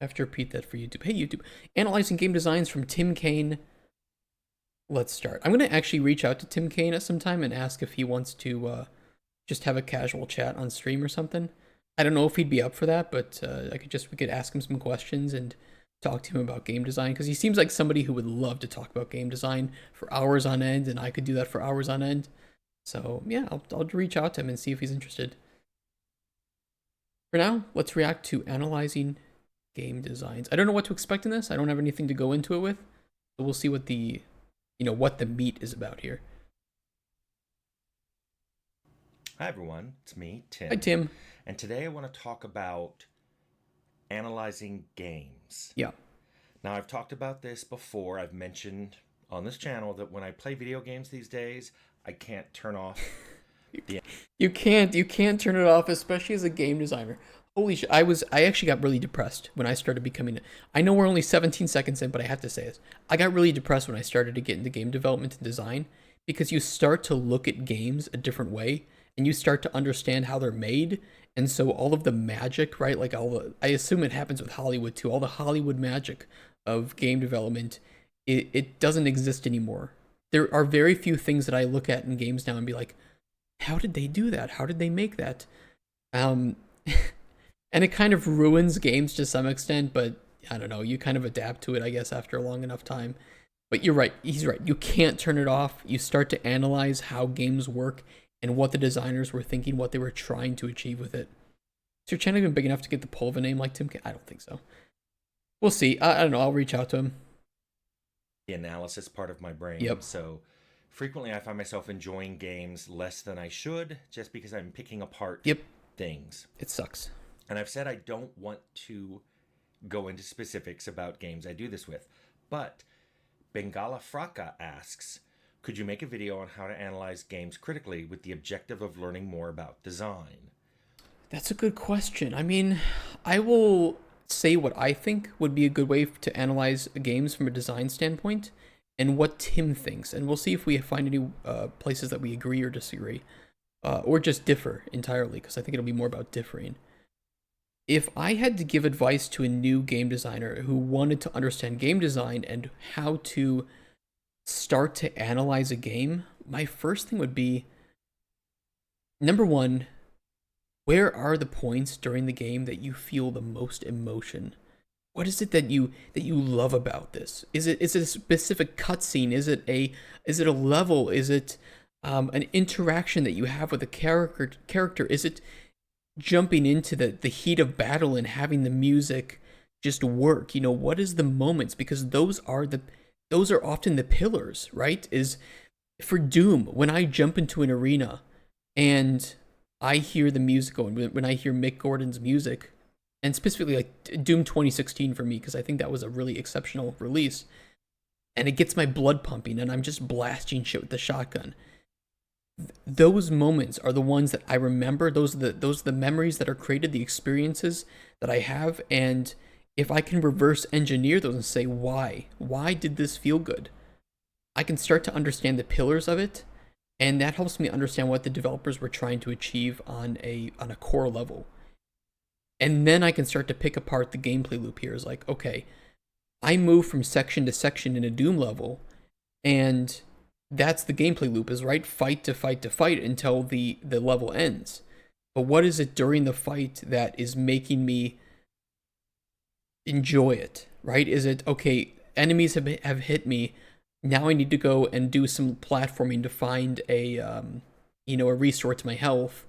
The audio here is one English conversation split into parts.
I have to repeat that for YouTube. Hey, YouTube. Analyzing game designs from Tim Cain. Let's start. I'm going to actually reach out to Tim Cain at some time and ask if he wants to just have a casual chat on stream or something. I don't know if he'd be up for that, but we could ask him some questions and talk to him about game design, because he seems like somebody who would love to talk about game design for hours on end, and I could do that for hours on end. So yeah, I'll reach out to him and see if he's interested. For now, let's react to analyzing game designs. I don't know what to expect in this. I don't have anything to go into it with, so we'll see what the meat is about here. Hi everyone, it's me, Tim. Hi Tim. And today I want to talk about analyzing games. Yeah. Now I've talked about this before. I've mentioned on this channel that when I play video games these days, I can't turn off the... You can't turn it off, especially as a game designer. Holy shit, I actually got really depressed when I started becoming, I know we're only 17 seconds in, but I have to say this. I got really depressed when I started to get into game development and design, because you start to look at games a different way, and you start to understand how they're made. And so all of the magic, right? Like I assume it happens with Hollywood too. All the Hollywood magic of game development, it doesn't exist anymore. There are very few things that I look at in games now and be like, how did they do that? How did they make that? And it kind of ruins games to some extent, but I don't know. You kind of adapt to it, I guess, after a long enough time. But you're right. He's right. You can't turn it off. You start to analyze how games work and what the designers were thinking, what they were trying to achieve with it. Is your channel even big enough to get the pull of a name like Tim K? I don't think so. We'll see. I don't know. I'll reach out to him. The analysis part of my brain. Yep. So frequently I find myself enjoying games less than I should, just because I'm picking apart things. It sucks. And I've said I don't want to go into specifics about games I do this with. But Bengala Fraka asks, could you make a video on how to analyze games critically with the objective of learning more about design? That's a good question. I mean, I will say what I think would be a good way to analyze games from a design standpoint, and what Tim thinks. And we'll see if we find any places that we agree or disagree, or just differ entirely, because I think it'll be more about differing. If I had to give advice to a new game designer who wanted to understand game design and how to start to analyze a game, my first thing would be, number one, where are the points during the game that you feel the most emotion? What is it that you love about this? Is it a specific cutscene? Is it a level? Is it an interaction that you have with a character? Is it jumping into the heat of battle and having the music just work? What is the moments? Because those are often the pillars, right? Is for Doom, when I jump into an arena and I hear the music going, when I hear Mick Gordon's music, and specifically like Doom 2016 for me, because I think that was a really exceptional release, and it gets my blood pumping and I'm just blasting shit with the shotgun. Those moments are the ones that I remember. Those are the memories that are created, the experiences that I have. And if I can reverse engineer those and say, why did this feel good? I can start to understand the pillars of it, and that helps me understand what the developers were trying to achieve on a core level. And then I can start to pick apart the gameplay loop here. Is like, okay, I move from section to section in a Doom level, and that's the gameplay loop, is right, fight to fight to fight until the level ends. But what is it during the fight that is making me enjoy it, right? Is it, okay, enemies have hit me, now I need to go and do some platforming to find a restore to my health,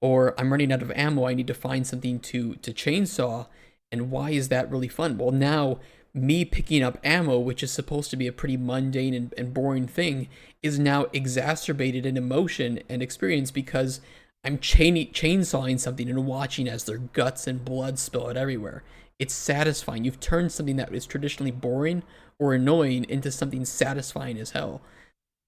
or I'm running out of ammo, I need to find something to chainsaw. And why is that really fun? Well, now me picking up ammo, which is supposed to be a pretty mundane and boring thing, is now exacerbated in emotion and experience, because I'm chainsawing something and watching as their guts and blood spill out everywhere. It's satisfying. You've turned something that is traditionally boring or annoying into something satisfying as hell.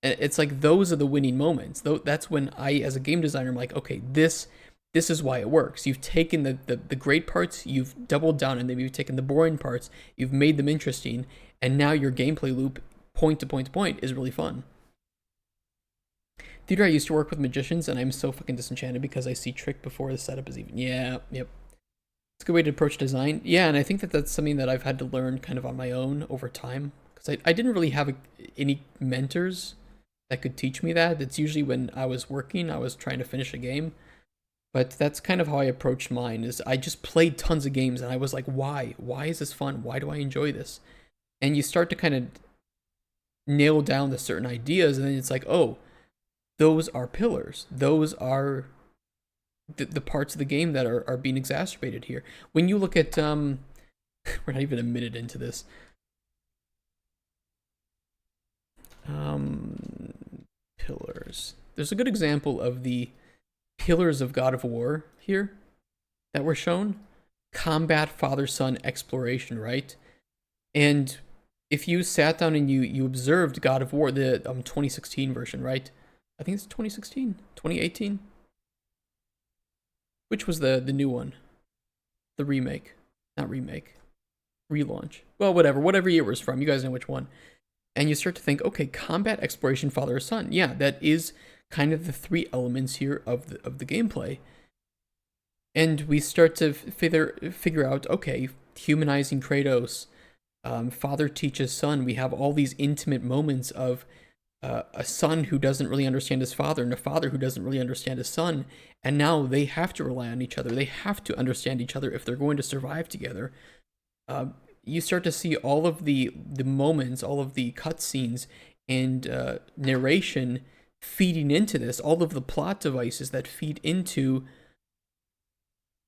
And it's like, those are the winning moments. That's when I, as a game designer, I'm like, okay, this is why it works. You've taken the great parts, you've doubled down on them, you've taken the boring parts, you've made them interesting, and now your gameplay loop, point to point to point, is really fun. Theater, I used to work with magicians, and I'm so fucking disenchanted because I see trick before the setup is even. Yeah, yep. It's a good way to approach design. Yeah, and I think that that's something that I've had to learn kind of on my own over time because I didn't really have any mentors that could teach me that. It's usually when I was working, I was trying to finish a game. But that's kind of how I approached mine is I just played tons of games and I was like, why? Why is this fun? Why do I enjoy this? And you start to kind of nail down the certain ideas and then it's like, oh, those are pillars. Those are the parts of the game that are being exacerbated here. When you look at we're not even a minute into this. Pillars. There's a good example of the pillars of God of War here that were shown. Combat, father, son, exploration, right? And if you sat down and you observed God of War, the 2016 version, right? I think it's 2016, 2018. Which was the new one? The remake. Not remake. Relaunch. Well, whatever year it was from. You guys know which one. And you start to think, okay, combat, exploration, father or son. Yeah, that is kind of the three elements here of the gameplay. And we start to figure out, okay, humanizing Kratos, father teaches son. We have all these intimate moments of a son who doesn't really understand his father and a father who doesn't really understand his son. And now they have to rely on each other. They have to understand each other if they're going to survive together. You start to see all of the moments, all of the cutscenes and narration feeding into this, all of the plot devices that feed into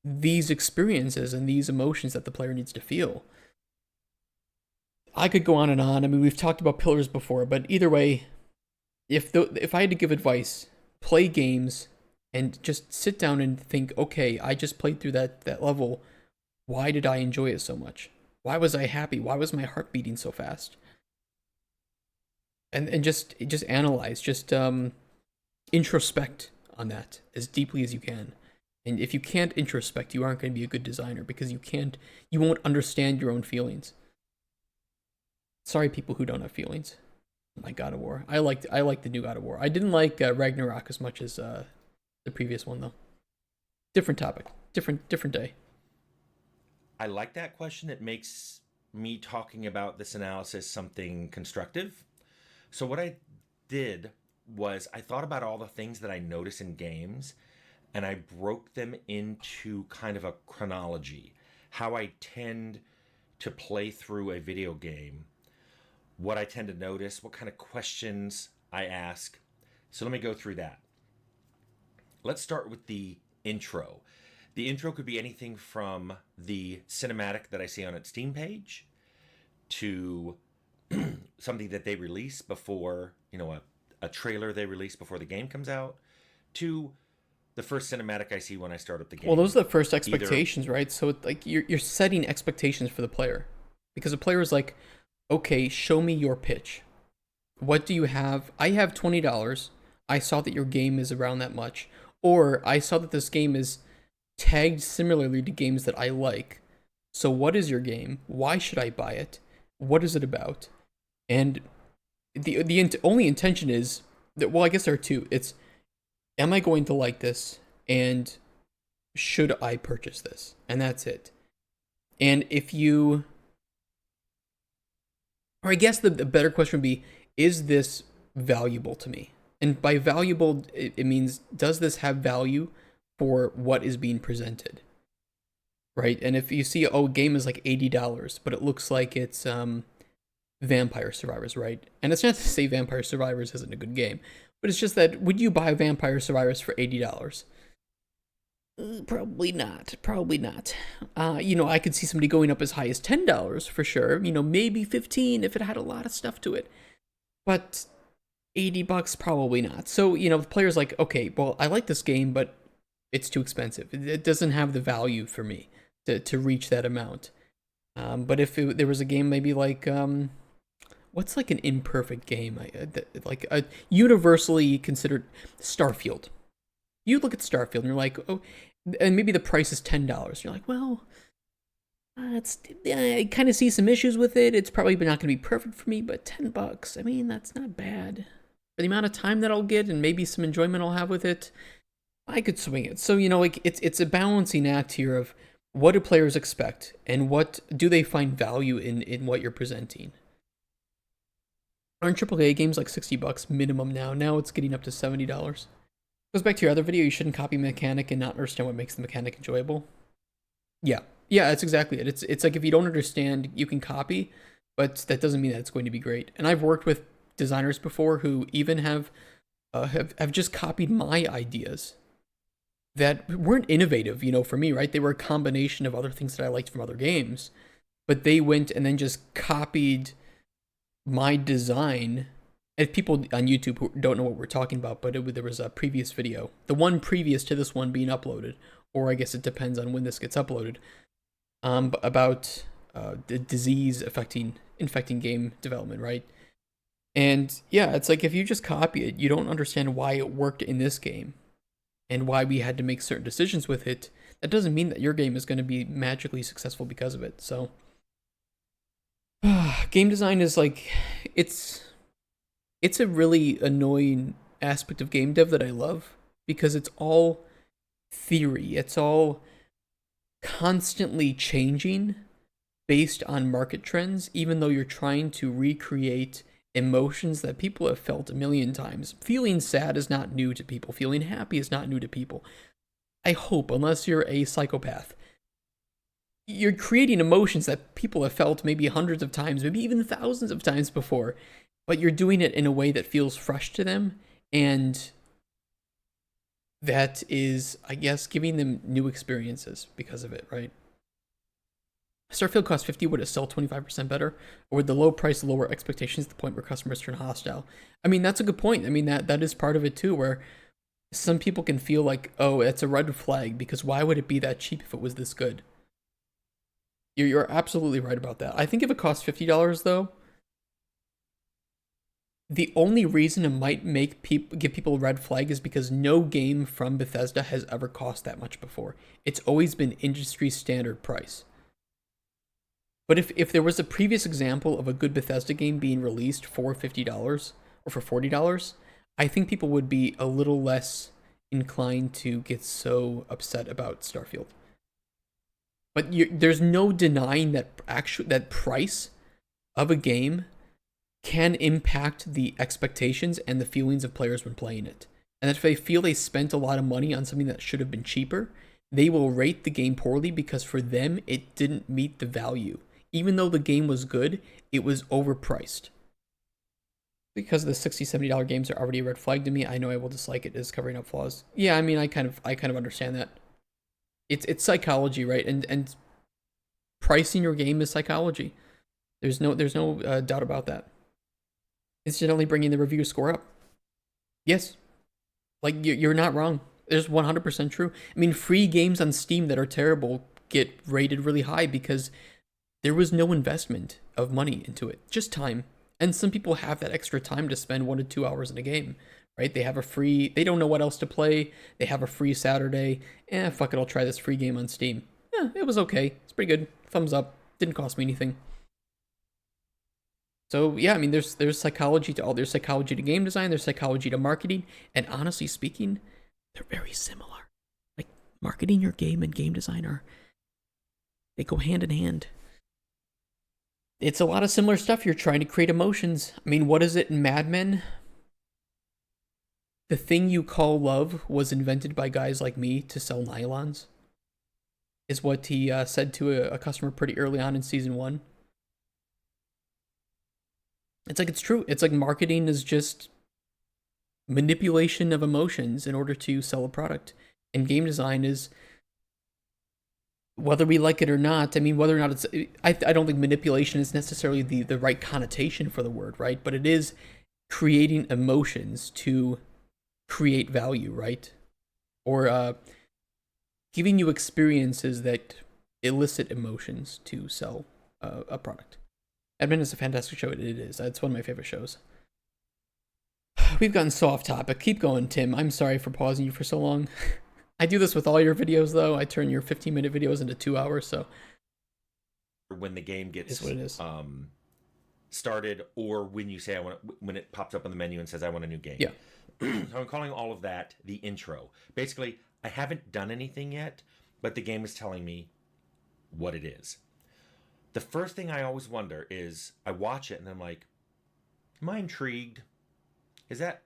these experiences and these emotions that the player needs to feel. I could go on and on. I mean, we've talked about pillars before, but either way, if I had to give advice, play games and just sit down and think, okay, I just played through that level. Why did I enjoy it so much? Why was I happy? Why was my heart beating so fast? And just analyze, just introspect on that as deeply as you can. And if you can't introspect, you aren't going to be a good designer because you won't understand your own feelings. Sorry, people who don't have feelings. Like God of War, I like the new God of War. I didn't like Ragnarok as much as the previous one though. Different topic, different day. I like that question. It makes me talking about this analysis something constructive. So what I did was I thought about all the things that I notice in games and I broke them into kind of a chronology. How I tend to play through a video game, what I tend to notice, what kind of questions I ask. So let me go through that. Let's start with the intro. The intro could be anything from the cinematic that I see on its Steam page to something that they release before, a trailer they release before the game comes out, to the first cinematic I see when I start up the game. Well, those are the first expectations, right? So it's like you're setting expectations for the player. Because the player is like, okay, show me your pitch. What do you have? I have $20. I saw that your game is around that much. Or I saw that this game is tagged similarly to games that I like. So what is your game? Why should I buy it? What is it about? And the only intention is that, well, I guess there are two. It's, am I going to like this? And should I purchase this? And that's it. And if you, or I guess the better question would be, is this valuable to me? And by valuable, it means, does this have value for what is being presented? Right? And if you see, oh, a game is like $80, but it looks like it's Vampire Survivors, right? And it's not to say Vampire Survivors isn't a good game, but it's just that, would you buy Vampire Survivors for $80? Probably not. Probably not. I could see somebody going up as high as $10 for sure. Maybe $15 if it had a lot of stuff to it. But $80, probably not. So, the player's like, okay, well, I like this game, but it's too expensive. It doesn't have the value for me to reach that amount. But if there was a game maybe like, what's like an imperfect game? Like a universally considered Starfield. You look at Starfield and you're like, oh, and maybe the price is $10. You're like, well, I kind of see some issues with it. It's probably not going to be perfect for me, but $10, I mean, that's not bad. For the amount of time that I'll get and maybe some enjoyment I'll have with it, I could swing it. So, it's a balancing act here of what do players expect, and what do they find value in what you're presenting? Aren't AAA games like $60 minimum now? Now it's getting up to $70. Goes back to your other video. You shouldn't copy mechanic and not understand what makes the mechanic enjoyable. Yeah, yeah, that's exactly it. It's like if you don't understand, you can copy, but that doesn't mean that it's going to be great. And I've worked with designers before who even have just copied my ideas that weren't innovative, for me, right? They were a combination of other things that I liked from other games, but they went and then just copied my design. If people on YouTube who don't know what we're talking about, but there was a previous video, the one previous to this one being uploaded, or I guess it depends on when this gets uploaded, about the disease infecting game development, right? And yeah, it's like if you just copy it, you don't understand why it worked in this game and why we had to make certain decisions with it. That doesn't mean that your game is going to be magically successful because of it. So, game design is like, it's a really annoying aspect of game dev that I love because it's all theory. It's all constantly changing based on market trends, even though you're trying to recreate emotions that people have felt a million times. Feeling sad is not new to people. Feeling happy is not new to people. I hope, unless you're a psychopath. You're creating emotions that people have felt maybe hundreds of times, maybe even thousands of times before, but you're doing it in a way that feels fresh to them, and that is, I guess, giving them new experiences because of it, right? Starfield cost 50, would it sell 25% better? Or would the low price lower expectations to the point where customers turn hostile? I mean, that's a good point. I mean, that is part of it too, where some people can feel like, oh, it's a red flag, because why would it be that cheap if it was this good? You're absolutely right about that. I think if it costs $50 though, the only reason it might give people a red flag is because no game from Bethesda has ever cost that much before. It's always been industry standard price. But if there was a previous example of a good Bethesda game being released for $50 or for $40, I think people would be a little less inclined to get so upset about Starfield. But there's no denying that price of a game can impact the expectations and the feelings of players when playing it. And if they feel they spent a lot of money on something that should have been cheaper, they will rate the game poorly because for them it didn't meet the value. Even though the game was good, it was overpriced. Because the $60, $70 games are already a red flag to me, I know I will dislike it as covering up flaws. Yeah, I mean, I kind of understand that. It's psychology, right? And pricing your game is psychology. There's no doubt about that. It's generally bringing the review score up. Yes, like you're not wrong. It's 100% true. I mean, free games on Steam that are terrible get rated really high because there was no investment of money into it, just time. And some people have that extra time to spend 1 to 2 hours in a game, right? They don't know what else to play. They have a free Saturday. Fuck it, I'll try this free game on Steam. Yeah, it was okay. It's pretty good. Thumbs up. Didn't cost me anything. So yeah, I mean, there's psychology to all. There's psychology to game design. There's psychology to marketing. And honestly speaking, they're very similar. Like marketing your game and game design they go hand in hand. It's a lot of similar stuff. You're trying to create emotions. I mean, what is it in Mad Men? The thing you call love was invented by guys like me to sell nylons, is what he said to a customer pretty early on in season 1. It's like, it's true. It's like marketing is just manipulation of emotions in order to sell a product. And game design is, whether we like it or not, I mean, whether or not it's, I don't think manipulation is necessarily the right connotation for the word, right? But it is creating emotions to create value, right? Or giving you experiences that elicit emotions to sell a product. Admin is a fantastic show. It is. It's one of my favorite shows. We've gotten so off topic. Keep going, Tim. I'm sorry for pausing you for so long. I do this with all your videos, though. I turn your 15-minute videos into 2 hours, so. When the game gets what it is. Started, or when you say when it pops up on the menu and says I want a new game. Yeah. I'm calling all of that the intro. Basically, I haven't done anything yet, but the game is telling me what it is. The first thing I always wonder is I watch it and I'm like, am I intrigued? Is that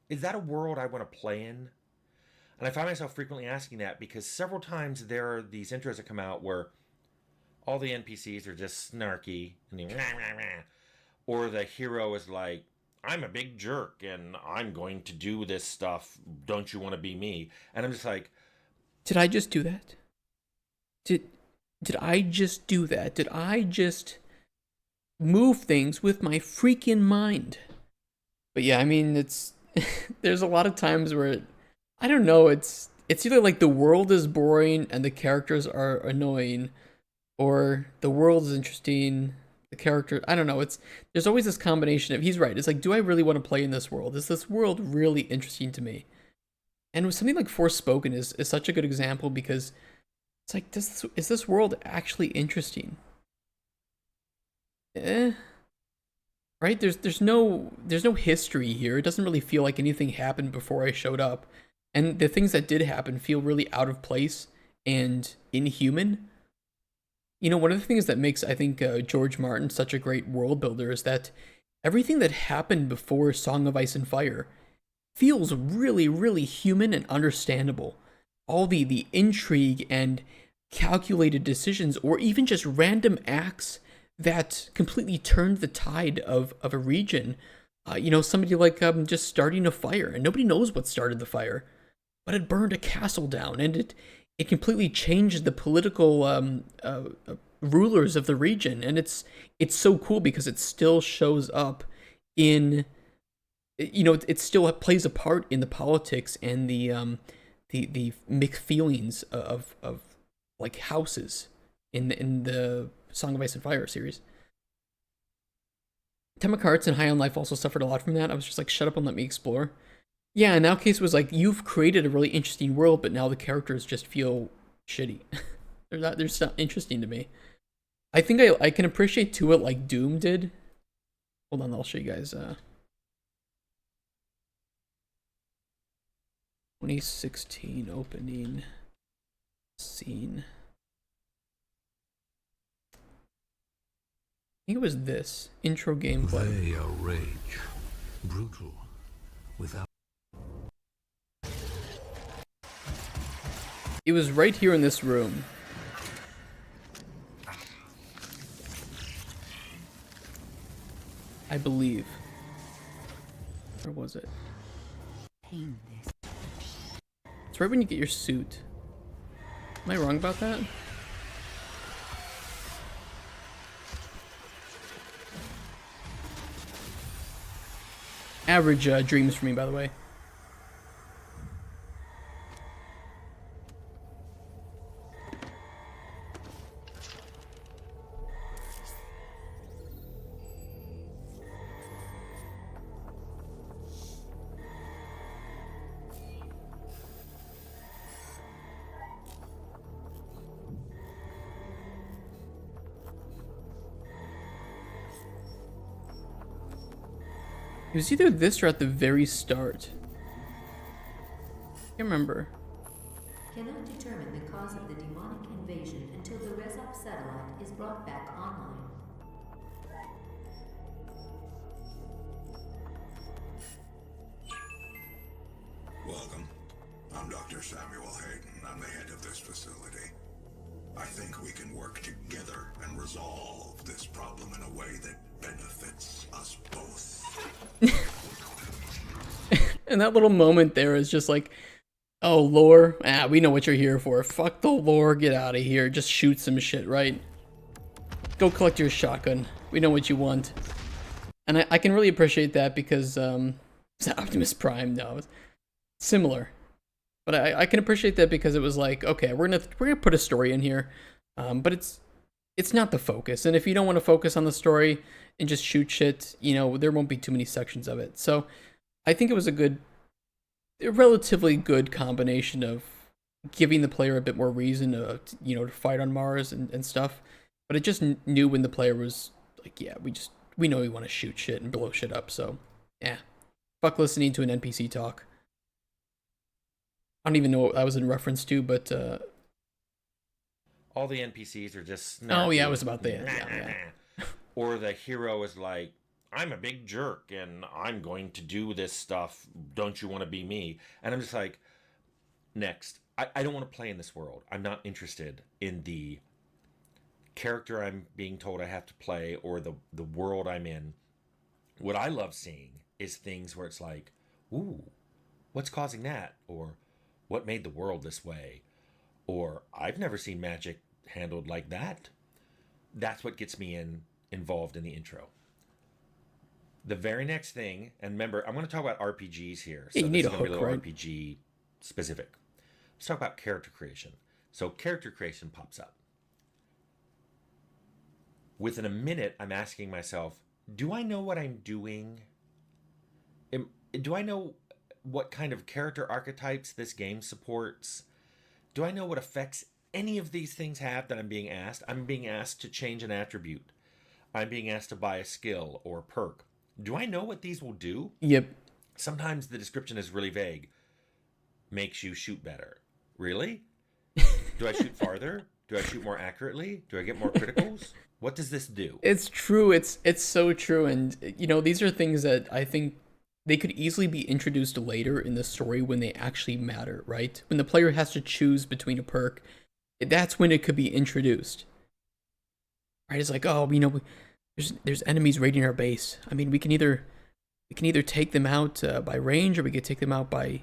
a world I want to play in? And I find myself frequently asking that because several times there are these intros that come out where all the NPCs are just snarky and rah, rah, rah. Or the hero is like, I'm a big jerk and I'm going to do this stuff. Don't you want to be me? And I'm just like, Did I just do that? Did I just do that? Did I just move things with my freaking mind? But yeah, I mean, it's there's a lot of times where I don't know, it's either like the world is boring and the characters are annoying, or the world is interesting, the character, I don't know, it's there's always this combination of he's right. It's like, do I really want to play in this world? Is this world really interesting to me? And with something like Forspoken is such a good example because it's like, is this world actually interesting? Eh, right? There's no history here. It doesn't really feel like anything happened before I showed up, and the things that did happen feel really out of place and inhuman. You know, one of the things that makes I think George Martin such a great world builder is that everything that happened before Song of Ice and Fire feels really, really human and understandable. All the intrigue and calculated decisions, or even just random acts that completely turned the tide of a region. You know, somebody like just starting a fire, and nobody knows what started the fire, but it burned a castle down, and it completely changed the political rulers of the region, and it's so cool because it still shows up in, you know, it still plays a part in the politics and the mixed feelings of like houses in the Song of Ice and Fire series. Atomic Hearts and High on Life also suffered a lot from that. I was just like, shut up and let me explore. Yeah, in that case, it was like, you've created a really interesting world, but now the characters just feel shitty. They're just not interesting to me. I think I can appreciate to it like Doom did. Hold on, I'll show you guys. 2016 opening scene. I think it was this intro gameplay. They are rage, brutal, without. It was right here in this room. I believe. Where was it? It's right when you get your suit. Am I wrong about that? Average dreams for me, by the way. It was either this or at the very start. I can't remember. Cannot determine the cause of the demonic invasion until the Resop satellite is brought back online. Welcome. I'm Dr. Samuel Hayden. I'm the head of this facility. I think we can work together and resolve this problem in a way that benefits us both. And that little moment there is just like, oh, lore, we know what you're here for. Fuck the lore, get out of here. Just shoot some shit, right? Go collect your shotgun. We know what you want. And I can really appreciate that because, is that Optimus Prime? No, it's similar. But I can appreciate that because it was like, okay, we're gonna put a story in here, but it's not the focus. And if you don't want to focus on the story and just shoot shit, you know, there won't be too many sections of it. So I think it was a relatively good combination of giving the player a bit more reason to, you know, to fight on Mars and stuff. But it just knew when the player was like, yeah, we know we want to shoot shit and blow shit up. So yeah, fuck listening to an NPC talk. I don't even know what that was in reference to, but all the NPCs are just Oh yeah, it snarky was about the and end. Yeah, yeah. or the hero is like, I'm a big jerk and I'm going to do this stuff. Don't you want to be me? And I'm just like, next. I don't want to play in this world. I'm not interested in the character I'm being told I have to play or the world I'm in. What I love seeing is things where it's like, ooh, what's causing that? Or what made the world this way? Or I've never seen magic handled like that. That's what gets me involved in the intro. The very next thing, and remember, I'm going to talk about RPGs here. Yeah, So you this need is a going to be a hook, little right? RPG specific. Let's talk about character creation. So character creation pops up. Within a minute, I'm asking myself, do I know what I'm doing? Do I know what kind of character archetypes this game supports? Do I know what effects any of these things have that I'm being asked? I'm being asked to change an attribute. I'm being asked to buy a skill or a perk. Do I know what these will do? Yep. Sometimes the description is really vague. Makes you shoot better. Really? Do I shoot farther? Do I shoot more accurately? Do I get more criticals? What does this do? It's true. It's so true, and these are things that I think they could easily be introduced later in the story when they actually matter, right? When the player has to choose between a perk, that's when it could be introduced. Right? It's like, oh, there's enemies raiding our base. I mean, we can either take them out by range, or we could take them out by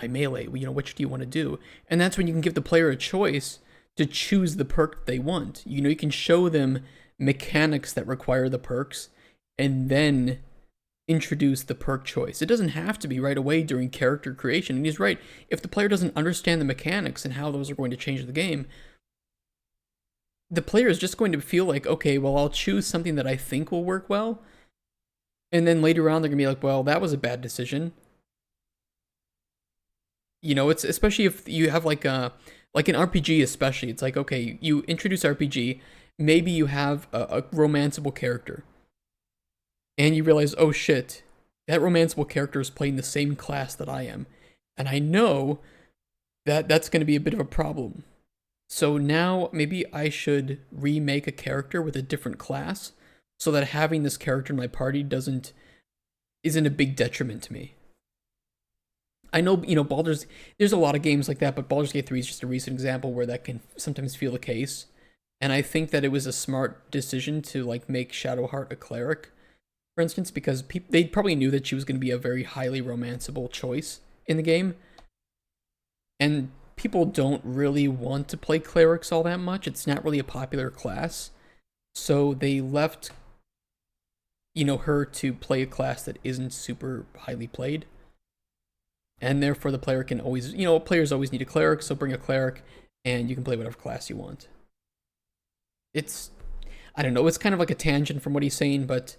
melee. Which do you want to do? And that's when you can give the player a choice to choose the perk they want. You can show them mechanics that require the perks, and then introduce the perk choice. It doesn't have to be right away during character creation. And he's right. If the player doesn't understand the mechanics and how those are going to change the game, the player is just going to feel like, okay, well, I'll choose something that I think will work well. And then later on, they're going to be like, well, that was a bad decision. It's especially if you have like an RPG, especially. It's like, okay, you introduce RPG, maybe you have a romanceable character, and you realize, oh shit, that romanceable character is playing the same class that I am, and I know that that's going to be a bit of a problem. So now maybe I should remake a character with a different class, so that having this character in my party isn't a big detriment to me. I know, there's a lot of games like that, but Baldur's Gate 3 is just a recent example where that can sometimes feel the case. And I think that it was a smart decision to make Shadowheart a cleric, for instance, because they probably knew that she was going to be a very highly romanceable choice in the game. And people don't really want to play clerics all that much. It's not really a popular class. So they left, her to play a class that isn't super highly played. And therefore the player can always, players always need a cleric, so bring a cleric and you can play whatever class you want. I don't know, it's kind of like a tangent from what he's saying, but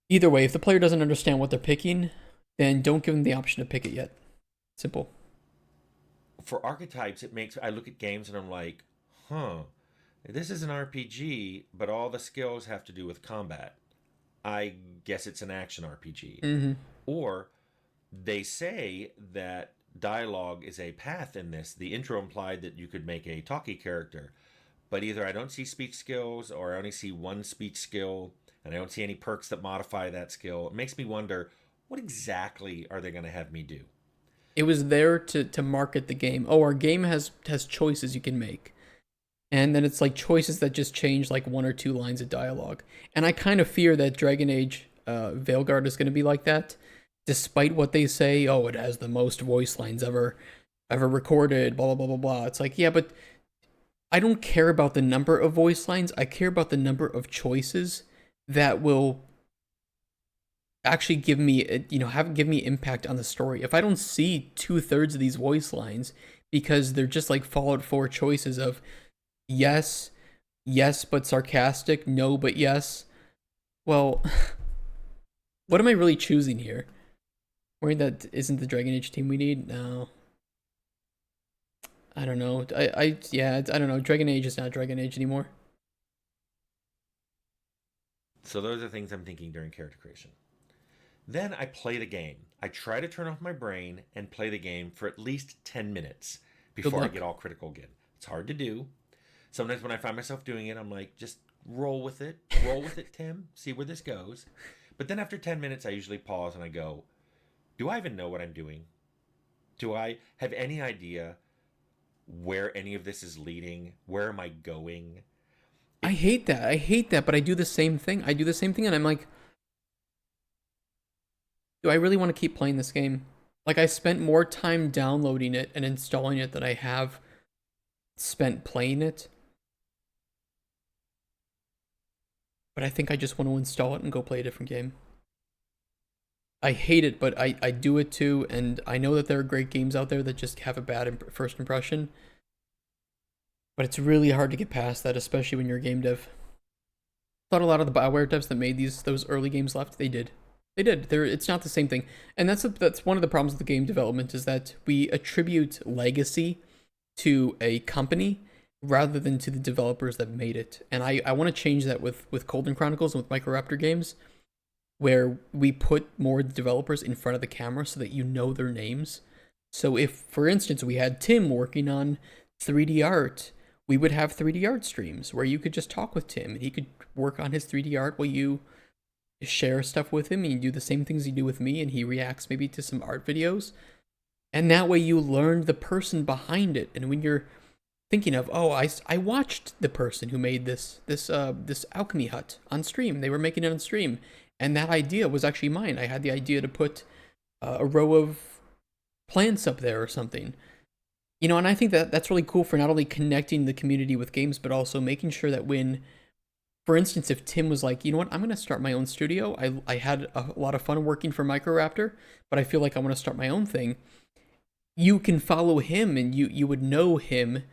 either way, if the player doesn't understand what they're picking, then don't give them the option to pick it yet. Simple. For archetypes, I look at games and I'm like, this is an RPG, but all the skills have to do with combat. I guess it's an action RPG. Mm-hmm. Or they say that dialogue is a path in this. The intro implied that you could make a talkie character, but either I don't see speech skills or I only see one speech skill and I don't see any perks that modify that skill. It makes me wonder, what exactly are they going to have me do? It was there to market the game. Oh, our game has choices you can make. And then it's like choices that just change like one or two lines of dialogue. And I kind of fear that Dragon Age Veilguard is going to be like that. Despite what they say, oh, it has the most voice lines ever recorded, blah, blah, blah, blah, blah. It's like, yeah, but I don't care about the number of voice lines. I care about the number of choices that will actually give me, give me impact on the story. If I don't see 2/3 of these voice lines because they're just like Fallout 4 choices of yes, but sarcastic, no, but yes, well, what am I really choosing here? Worried that isn't the Dragon Age team we need? No. I don't know. I don't know. Dragon Age is not Dragon Age anymore. So those are things I'm thinking during character creation. Then I play the game. I try to turn off my brain and play the game for at least 10 minutes before I get all critical again. It's hard to do. Sometimes when I find myself doing it, I'm like, just roll with it. Roll with it, Tim. See where this goes. But then after 10 minutes, I usually pause and I go, do I even know what I'm doing? Do I have any idea where any of this is leading? Where am I going? I hate that, but I do the same thing. And I'm like, do I really want to keep playing this game? Like, I spent more time downloading it and installing it than I have spent playing it. But I think I just want to install it and go play a different game. I hate it, but I do it too, and I know that there are great games out there that just have a bad first impression. But it's really hard to get past that, especially when you're a game dev. I thought a lot of the BioWare devs that made those early games left, they did. It's not the same thing. And that's one of the problems with the game development, is that we attribute legacy to a company rather than to the developers that made it. And I want to change that with Golden Chronicles and with Microraptor games, where we put more developers in front of the camera so that you know their names. So if, for instance, we had Tim working on 3D art, we would have 3D art streams where you could just talk with Tim and he could work on his 3D art while you share stuff with him and you do the same things you do with me, and he reacts maybe to some art videos. And that way you learn the person behind it. And when you're thinking of, oh, I watched the person who made this alchemy hut on stream. They were making it on stream. And that idea was actually mine. I had the idea to put a row of plants up there or something. You know, and I think that that's really cool for not only connecting the community with games, but also making sure that when, for instance, if Tim was like, you know what, I'm going to start my own studio. I had a lot of fun working for Microraptor, but I feel like I want to start my own thing. You can follow him and you would know him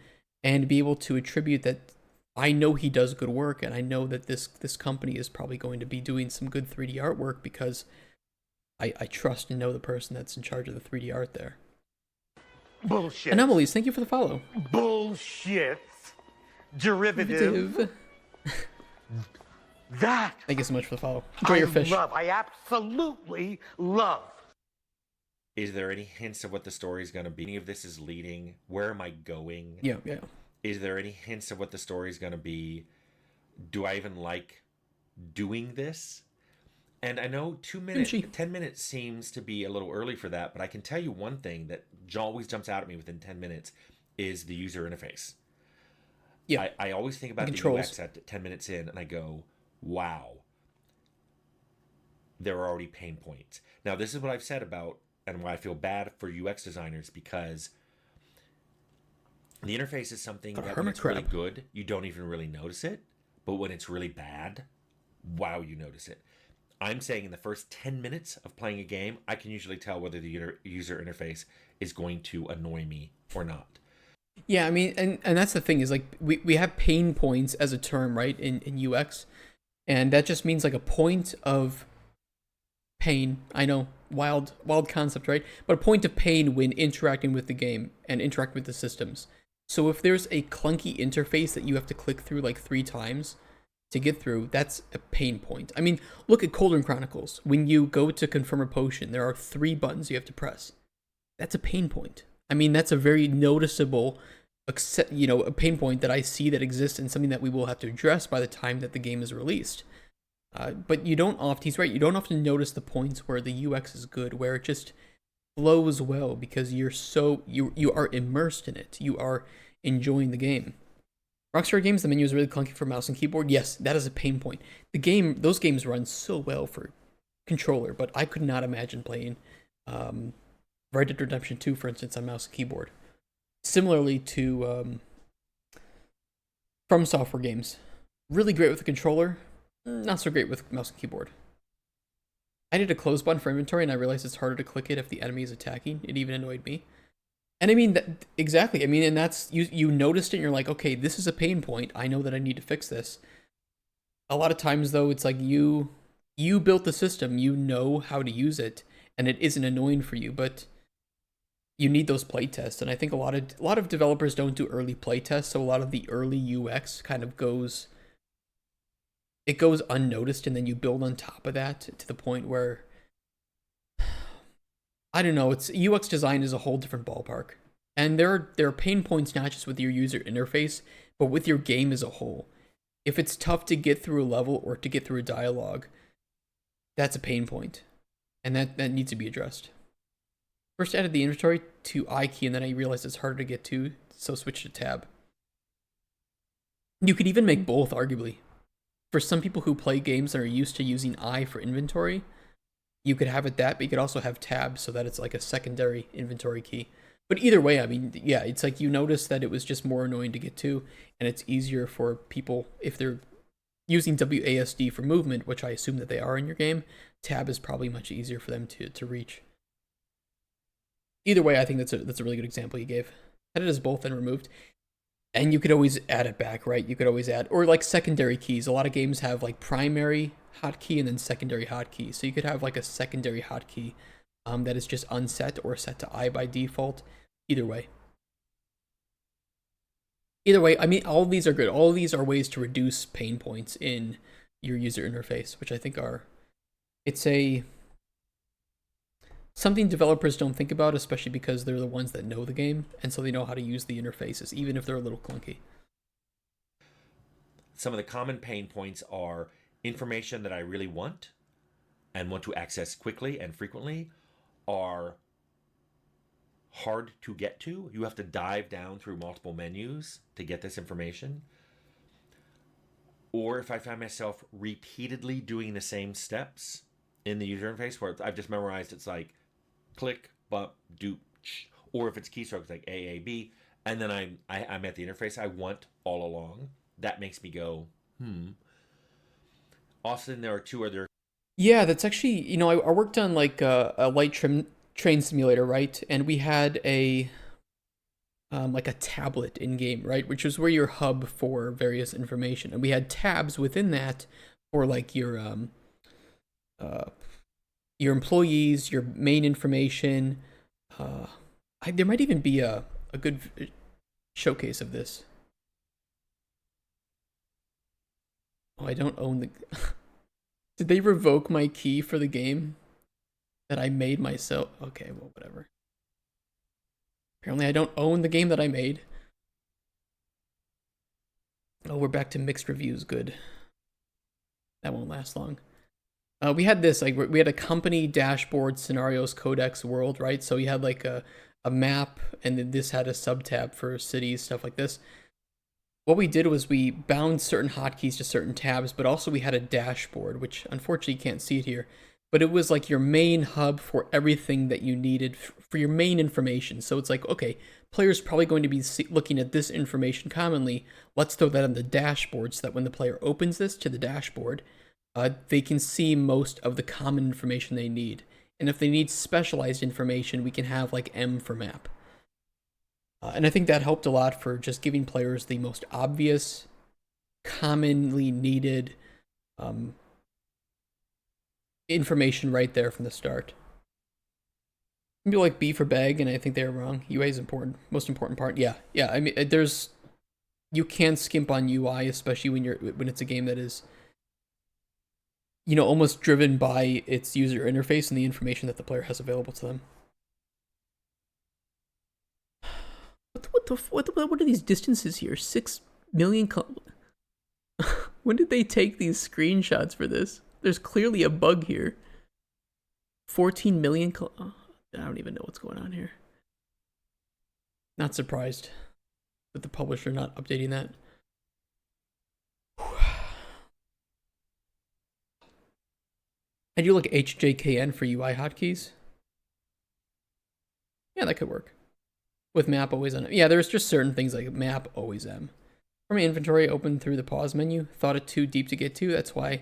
and be able to attribute that I know he does good work, and I know that this company is probably going to be doing some good 3D artwork because I trust and know the person that's in charge of the 3D art there. Bullshit. Anomalies, thank you for the follow. Bullshit. Derivative. That. Thank you so much for the follow. Enjoy your fish. I absolutely love. Is there any hints of what the story is going to be? Any of this is leading? Where am I going? Yeah. Is there any hints of what the story is going to be? Do I even like doing this? And I know 10 minutes seems to be a little early for that, but I can tell you one thing that always jumps out at me within 10 minutes is the user interface. Yeah. I always think about the UX at 10 minutes in, and I go, wow, there are already pain points. Now, this is what I've said about, and why I feel bad for UX designers, because the interface is something that when it's really good, you don't even really notice it. But when it's really bad, wow, you notice it. I'm saying in the first 10 minutes of playing a game, I can usually tell whether the user interface is going to annoy me or not. Yeah, I mean, and that's the thing is, like, we have pain points as a term, right, in UX. And that just means like a point of pain. I know, wild concept, right? But a point of pain when interacting with the game and interacting with the systems. So if there's a clunky interface that you have to click through like 3 times to get through, that's a pain point. I mean, look at Golden Chronicles. When you go to confirm a potion, there are 3 buttons you have to press. That's a pain point. I mean, that's a very noticeable, a pain point that I see that exists and something that we will have to address by the time that the game is released. But you don't often, he's right, you don't often notice the points where the UX is good, where it just flows well because you are immersed in it. You are enjoying the game. Rockstar Games, the menu is really clunky for mouse and keyboard. Yes, that is a pain point. Those games run so well for controller, but I could not imagine playing Red Dead Redemption 2, for instance, on mouse and keyboard. Similarly to From Software games. Really great with the controller, not so great with mouse and keyboard. I did a close button for inventory and I realized it's harder to click it if the enemy is attacking. It even annoyed me. And I mean, exactly. I mean, and that's, you noticed it and you're like, okay, this is a pain point. I know that I need to fix this. A lot of times though, it's like you built the system, you know how to use it, and it isn't annoying for you, but you need those playtests. And I think a lot of developers don't do early playtests, so a lot of the early UX kind of goes unnoticed, and then you build on top of that to the point where, I don't know, it's UX design is a whole different ballpark. And there are pain points not just with your user interface, but with your game as a whole. If it's tough to get through a level or to get through a dialogue, that's a pain point, and that needs to be addressed. First added the inventory to I key, and then I realized it's harder to get to, so switch to tab. You could even make both, arguably. For some people who play games that are used to using I for inventory, you could have it that, but you could also have tab so that it's like a secondary inventory key. But either way, I mean, yeah, it's like you notice that it was just more annoying to get to, and it's easier for people if they're using WASD for movement, which I assume that they are in your game. Tab is probably much easier for them to reach. Either way, I think that's a really good example you gave. Had it as both and removed. And you could always add it back, right? You could always add, or like secondary keys. A lot of games have like primary hotkey and then secondary hotkey. So you could have like a secondary hotkey that is just unset or set to I by default. Either way. Either way, I mean, all of these are good. All of these are ways to reduce pain points in your user interface, which I think it's something developers don't think about, especially because they're the ones that know the game, and so they know how to use the interfaces, even if they're a little clunky. Some of the common pain points are information that I really want and want to access quickly and frequently are hard to get to. You have to dive down through multiple menus to get this information. Or if I find myself repeatedly doing the same steps in the user interface where I've just memorized, it's like click, bump, do, or if it's keystrokes like A, A, B, and then I'm at the interface I want all along. That makes me go, Often there are two other. Yeah, that's actually, I worked on like a light train simulator, right? And we had a like a tablet in game, right? Which was where your hub for various information, and we had tabs within that for like your employees, your main information. There might even be a good showcase of this. Oh, I don't own the. Did they revoke my key for the game that I made myself? Okay, well, whatever. Apparently, I don't own the game that I made. Oh, we're back to mixed reviews. Good. That won't last long. We had this, like, we had a company dashboard scenarios codex world, right? So you had like a map, and then this had a sub-tab for cities, stuff like this. What we did was we bound certain hotkeys to certain tabs, but also we had a dashboard, which unfortunately you can't see it here. But it was like your main hub for everything that you needed for your main information. So it's like, okay, players probably going to be looking at this information commonly. Let's throw that on the dashboard so that when the player opens this to the dashboard, they can see most of the common information they need. And if they need specialized information, we can have like M for map. And I think that helped a lot for just giving players the most obvious, commonly needed information right there from the start. People like B for bag, and I think they're wrong. UI is important, most important part. Yeah. I mean, you can skimp on UI, especially when it's a game that is, almost driven by its user interface and the information that the player has available to them. What are these distances here? 6 million. When did they take these screenshots for this? There's clearly a bug here. 14 million. I don't even know what's going on here. Not surprised with the publisher not updating that. I do like HJKN for UI hotkeys. Yeah, that could work. With map always on. Yeah, there's just certain things like map always M. For my inventory, open through the pause menu. Thought it too deep to get to. That's why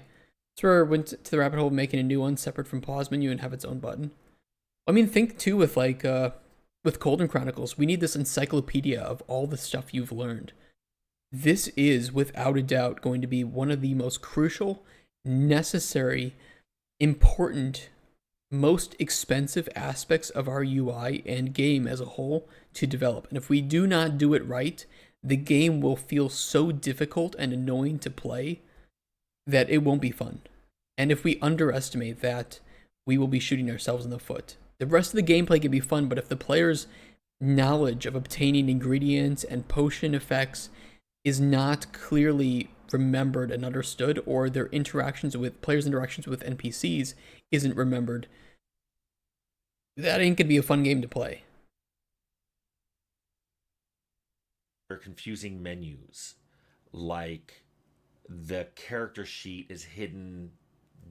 I went to the rabbit hole of making a new one separate from pause menu and have its own button. I mean, think too with like with Golden Chronicles, we need this encyclopedia of all the stuff you've learned. This is without a doubt going to be one of the most crucial, necessary, important, most expensive aspects of our UI and game as a whole to develop. And if we do not do it right, the game will feel so difficult and annoying to play that it won't be fun. And if we underestimate that, we will be shooting ourselves in the foot. The rest of the gameplay can be fun, but if the players knowledge of obtaining ingredients and potion effects is not clearly remembered and understood, or their interactions with players' interactions with NPCs isn't remembered, that ain't gonna be a fun game to play. They're confusing menus, like the character sheet is hidden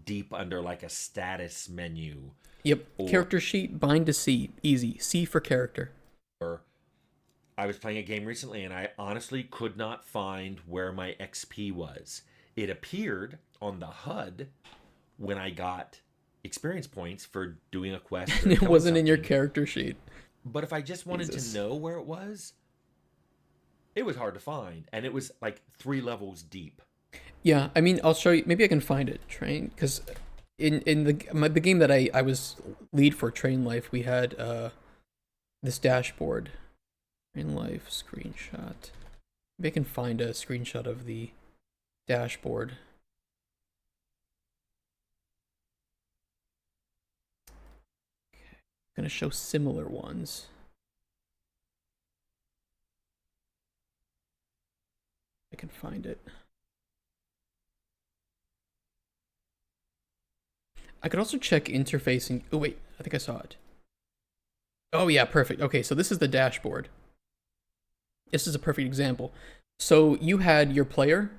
deep under like a status menu. Yep. Or, Character sheet, bind to C. Easy. C for character. or I was playing a game recently and I honestly could not find where my XP was. It appeared on the HUD when I got experience points for doing a quest. And it wasn't in your character sheet. But if I just wanted to know where it was hard to find. And it was like 3 levels deep. Yeah, I mean, I'll show you. Maybe I can find it, Train, because in the game that I was lead for, Train Life, we had this dashboard. Train Life screenshot. Maybe I can find a screenshot of the dashboard. Okay. I'm gonna show similar ones. I can find it. I could also check interfacing. Oh wait, I think I saw it. Oh yeah, perfect. Okay, so this is the dashboard. This is a perfect example. So you had your player,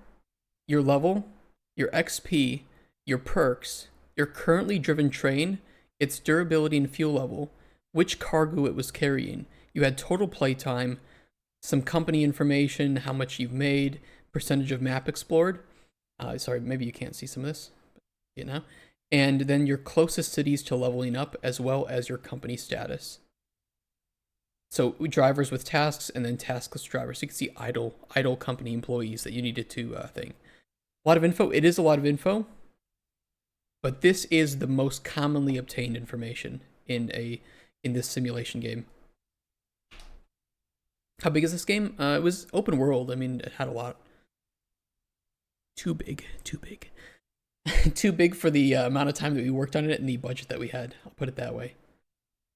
your level, your XP, your perks, your currently driven train, its durability and fuel level, which cargo it was carrying. You had total playtime, some company information, how much you've made, percentage of map explored. Sorry, maybe you can't see some of this, but you know. And then your closest cities to leveling up, as well as your company status. So drivers with tasks, and then taskless drivers. So you can see idle company employees that you needed to thing. A lot of info. It is a lot of info, but this is the most commonly obtained information in this simulation game. How big is this game? It was open world. I mean, it had a lot. Too big. Too big for the amount of time that we worked on it and the budget that we had. I'll put it that way.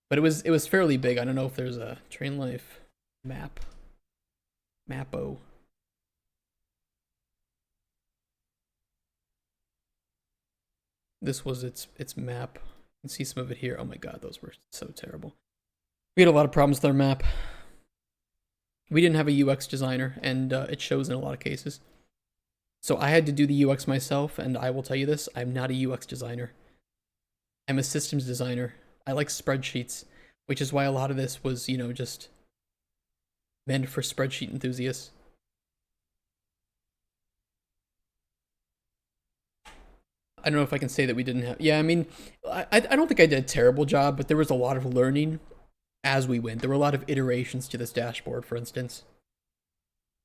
But it was fairly big. I don't know if there's a Train Life map. Mapo. This was its map. You can see some of it here. Oh my god, those were so terrible. We had a lot of problems with our map. We didn't have a UX designer, and it shows in a lot of cases. So I had to do the UX myself, and I will tell you this, I'm not a UX designer. I'm a systems designer. I like spreadsheets, which is why a lot of this was, you know, just meant for spreadsheet enthusiasts. I don't know if I can say that we didn't have... Yeah, I mean, I don't think I did a terrible job, but there was a lot of learning as we went. There were a lot of iterations to this dashboard, for instance.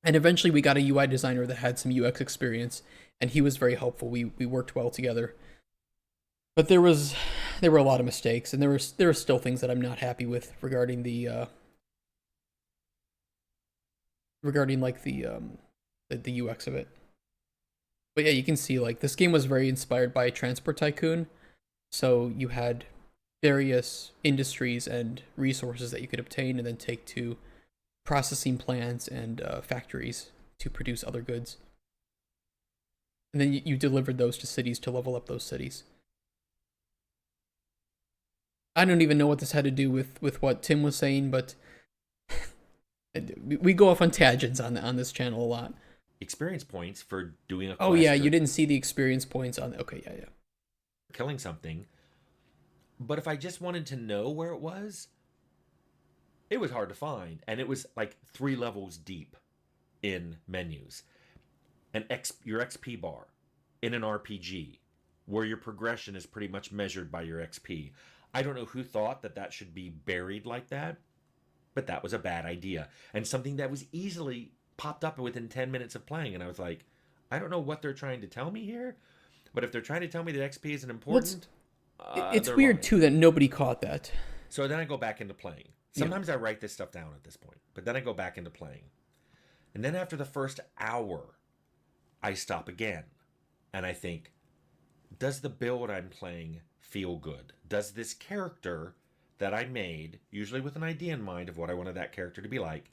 And eventually we got a UI designer that had some UX experience, and he was very helpful. We worked well together. But there were a lot of mistakes, and there are still things that I'm not happy with regarding the UX of it. But yeah, you can see like this game was very inspired by Transport Tycoon. So you had various industries and resources that you could obtain and then take to processing plants and factories to produce other goods. And then you delivered those to cities to level up those cities. I don't even know what this had to do with what Tim was saying, but we go off on tangents on this channel a lot. Experience points for doing a quest. Oh yeah, you didn't see the experience points on. Okay, yeah. Killing something. But if I just wanted to know where it was hard to find, and it was like 3 levels deep in menus. Your XP bar in an RPG, where your progression is pretty much measured by your XP. I don't know who thought that should be buried like that, but that was a bad idea, and something that was easily popped up within 10 minutes of playing, and I was like, I don't know what they're trying to tell me here, but if they're trying to tell me that XP isn't important, it's weird lying. Too that nobody caught that. So then I go back into playing. Sometimes I write this stuff down at this point, but then I go back into playing. And then after the first hour, I stop again. And I think, does the build I'm playing feel good? Does this character that I made, usually with an idea in mind of what I wanted that character to be like,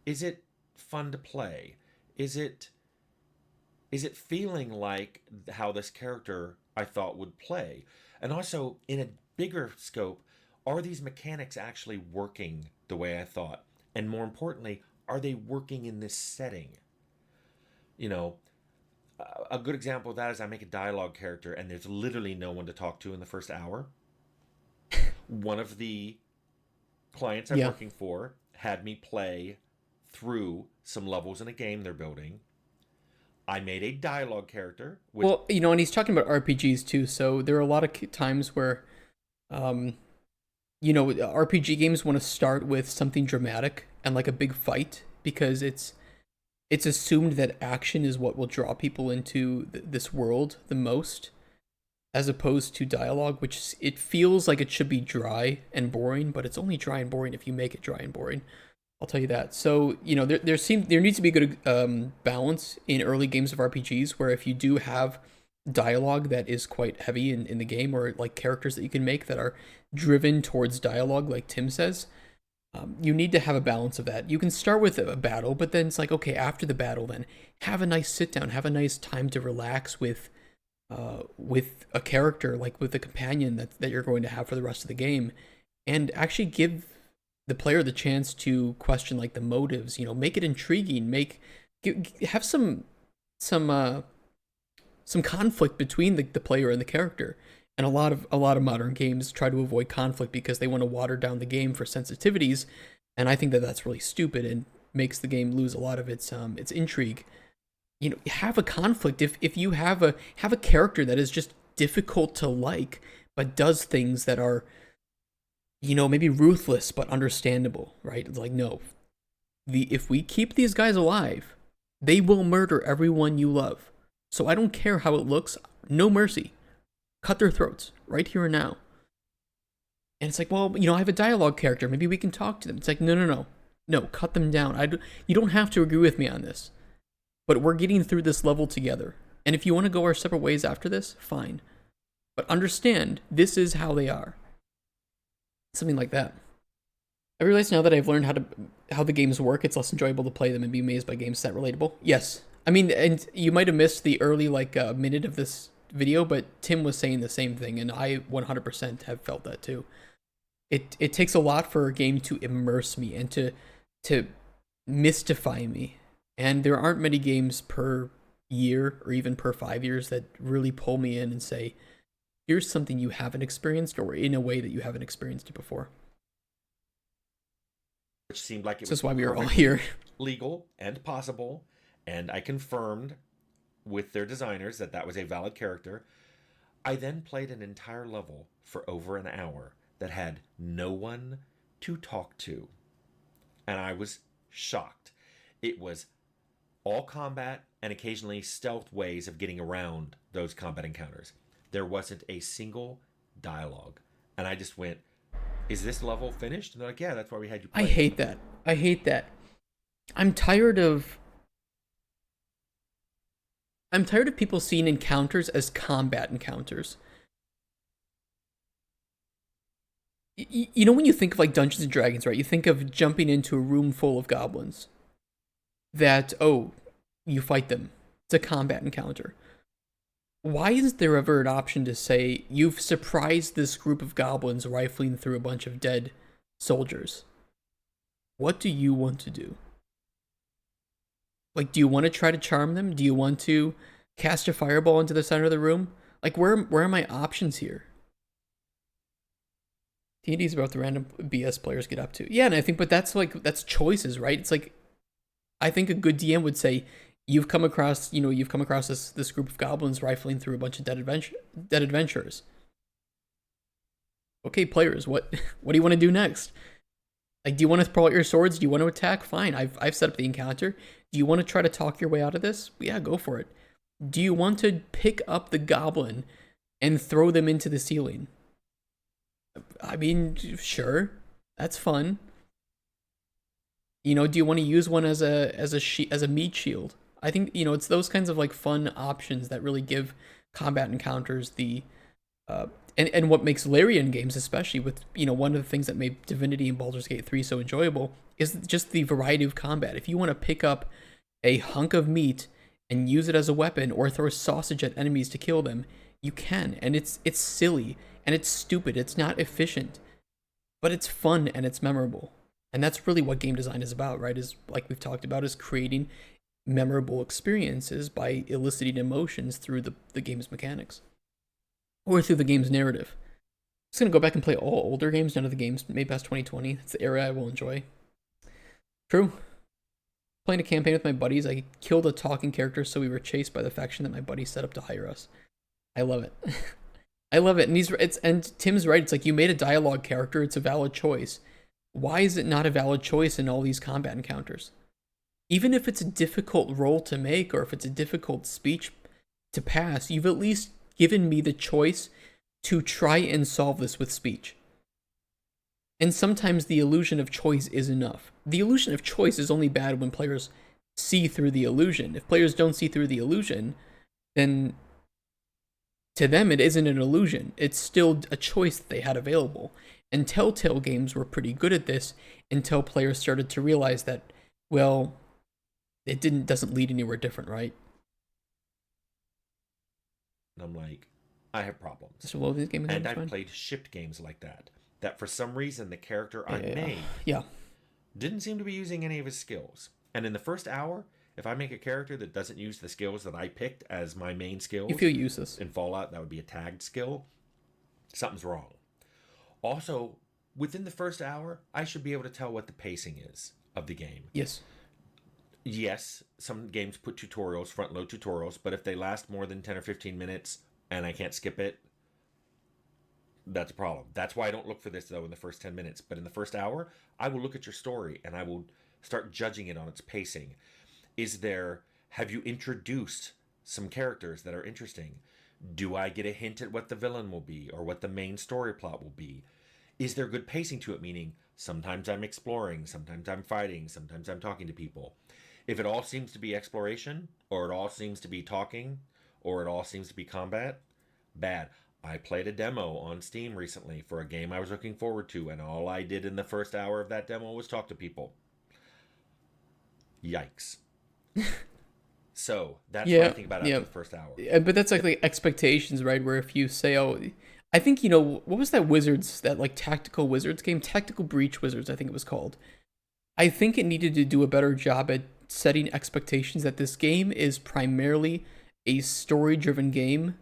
is it fun to play? Is it feeling like how this character I thought would play? And also, in a bigger scope, are these mechanics actually working the way I thought? And more importantly, are they working in this setting? You know, a good example of that is I make a dialogue character and there's literally no one to talk to in the first hour. One of the clients I'm working for had me play through some levels in a game they're building. I made a dialogue character. Well, you know, and he's talking about RPGs too, so there are a lot of times where, you know, RPG games want to start with something dramatic and like a big fight because it's assumed that action is what will draw people into this world the most, as opposed to dialogue, which it feels like it should be dry and boring, but it's only dry and boring if you make it dry and boring. I'll tell you that. So, you know, there needs to be a good balance in early games of RPGs where if you do have dialogue that is quite heavy in the game, or like characters that you can make that are driven towards dialogue, like Tim says, you need to have a balance of that. You can start with a battle, but then it's like, okay, after the battle, then have a nice sit down, have a nice time to relax with a character, like with a companion that you're going to have for the rest of the game, and actually give the player the chance to question like the motives. You know, make it intriguing, have some conflict between the player and the character. And a lot of modern games try to avoid conflict because they want to water down the game for sensitivities, and I think that that's really stupid and makes the game lose a lot of its intrigue. You know, have a conflict. If you have a character that is just difficult to like, but does things that are, you know, maybe ruthless but understandable, right? It's like, no, if we keep these guys alive, they will murder everyone you love. So I don't care how it looks. No mercy. Cut their throats right here and now. And it's like, well, you know, I have a dialogue character. Maybe we can talk to them. It's like, no, cut them down. You don't have to agree with me on this, but we're getting through this level together. And if you want to go our separate ways after this, fine. But understand, this is how they are. Something like that. I realize now that I've learned how the games work, it's less enjoyable to play them and be amazed by games that relatable. Yes. I mean, and you might have missed the early minute of this video, but Tim was saying the same thing, and I 100% have felt that too. It takes a lot for a game to immerse me and to mystify me, and there aren't many games per year or even per 5 years that really pull me in and say, here's something you haven't experienced, or in a way that you haven't experienced it before. Which seemed like it was why we were all here. Legal and possible, and I confirmed with their designers that was a valid character. I then played an entire level for over an hour that had no one to talk to, and I was shocked. It was all combat and occasionally stealth ways of getting around those combat encounters. There wasn't a single dialogue, and I just went, is this level finished? And they're like, yeah, that's why we had you play. I hate that. I'm tired of people seeing encounters as combat encounters. You know, when you think of like Dungeons and Dragons, right? You think of jumping into a room full of goblins. That, oh, you fight them. It's a combat encounter. Why isn't there ever an option to say, you've surprised this group of goblins rifling through a bunch of dead soldiers? What do you want to do? Like, do you want to try to charm them? Do you want to cast a fireball into the center of the room? Like, where are my options here? D&D is about the random BS players get up to. Yeah, and I think, but that's choices, right? It's like, I think a good DM would say, you've come across this group of goblins rifling through a bunch of dead adventurers. Okay, players, what do you want to do next? Like, do you want to pull out your swords? Do you want to attack? Fine, I've set up the encounter. Do you want to try to talk your way out of this? Yeah, go for it. Do you want to pick up the goblin and throw them into the ceiling? I mean, sure, that's fun. You know, do you want to use one as a meat shield? I think, you know, it's those kinds of like fun options that really give combat encounters the and what makes Larian games, especially with, you know, one of the things that made Divinity and Baldur's Gate 3 so enjoyable is just the variety of combat. If you want to pick up a hunk of meat and use it as a weapon or throw a sausage at enemies to kill them, you can. And it's silly and it's stupid. It's not efficient, but it's fun and it's memorable. And that's really what game design is about, right? Is, like we've talked about, is creating memorable experiences by eliciting emotions through the game's mechanics or through the game's narrative. I'm just gonna go back and play all older games, none of the games made past 2020. That's the era I will enjoy. True. Playing a campaign with my buddies, I killed a talking character, so we were chased by the faction that my buddy set up to hire us. I love it. I love it. And Tim's right. It's like, you made a dialogue character. It's a valid choice. Why is it not a valid choice in all these combat encounters? Even if it's a difficult role to make, or if it's a difficult speech to pass, you've at least given me the choice to try and solve this with speech. And sometimes the illusion of choice is enough. The illusion of choice is only bad when players see through the illusion. If players don't see through the illusion, then to them it isn't an illusion. It's still a choice that they had available. And Telltale games were pretty good at this until players started to realize that, well, it doesn't lead anywhere different, right? And I'm like, I have problems. So, well, this game and I've played shipped games like that. That for some reason the character I made didn't seem to be using any of his skills. And in the first hour, if I make a character that doesn't use the skills that I picked as my main skills, you feel useless. In Fallout, that would be a tagged skill. Something's wrong. Also, within the first hour, I should be able to tell what the pacing is of the game. Yes. Yes, some games put tutorials, front-load tutorials, but if they last more than 10 or 15 minutes and I can't skip it, that's a problem. That's why I don't look for this, though, in the first 10 minutes. But in the first hour, I will look at your story and I will start judging it on its pacing. Have you introduced some characters that are interesting? Do I get a hint at what the villain will be or what the main story plot will be? Is there good pacing to it? Meaning, sometimes I'm exploring, sometimes I'm fighting, sometimes I'm talking to people. If it all seems to be exploration, or it all seems to be talking, or it all seems to be combat, bad. I played a demo on Steam recently for a game I was looking forward to, and all I did in the first hour of that demo was talk to people. Yikes. So, that's what I think about after the first hour. Yeah, but that's like expectations, right? Where if you say, oh, I think, you know, what was that like tactical Wizards game? Tactical Breach Wizards, I think it was called. I think it needed to do a better job at setting expectations that this game is primarily a story-driven game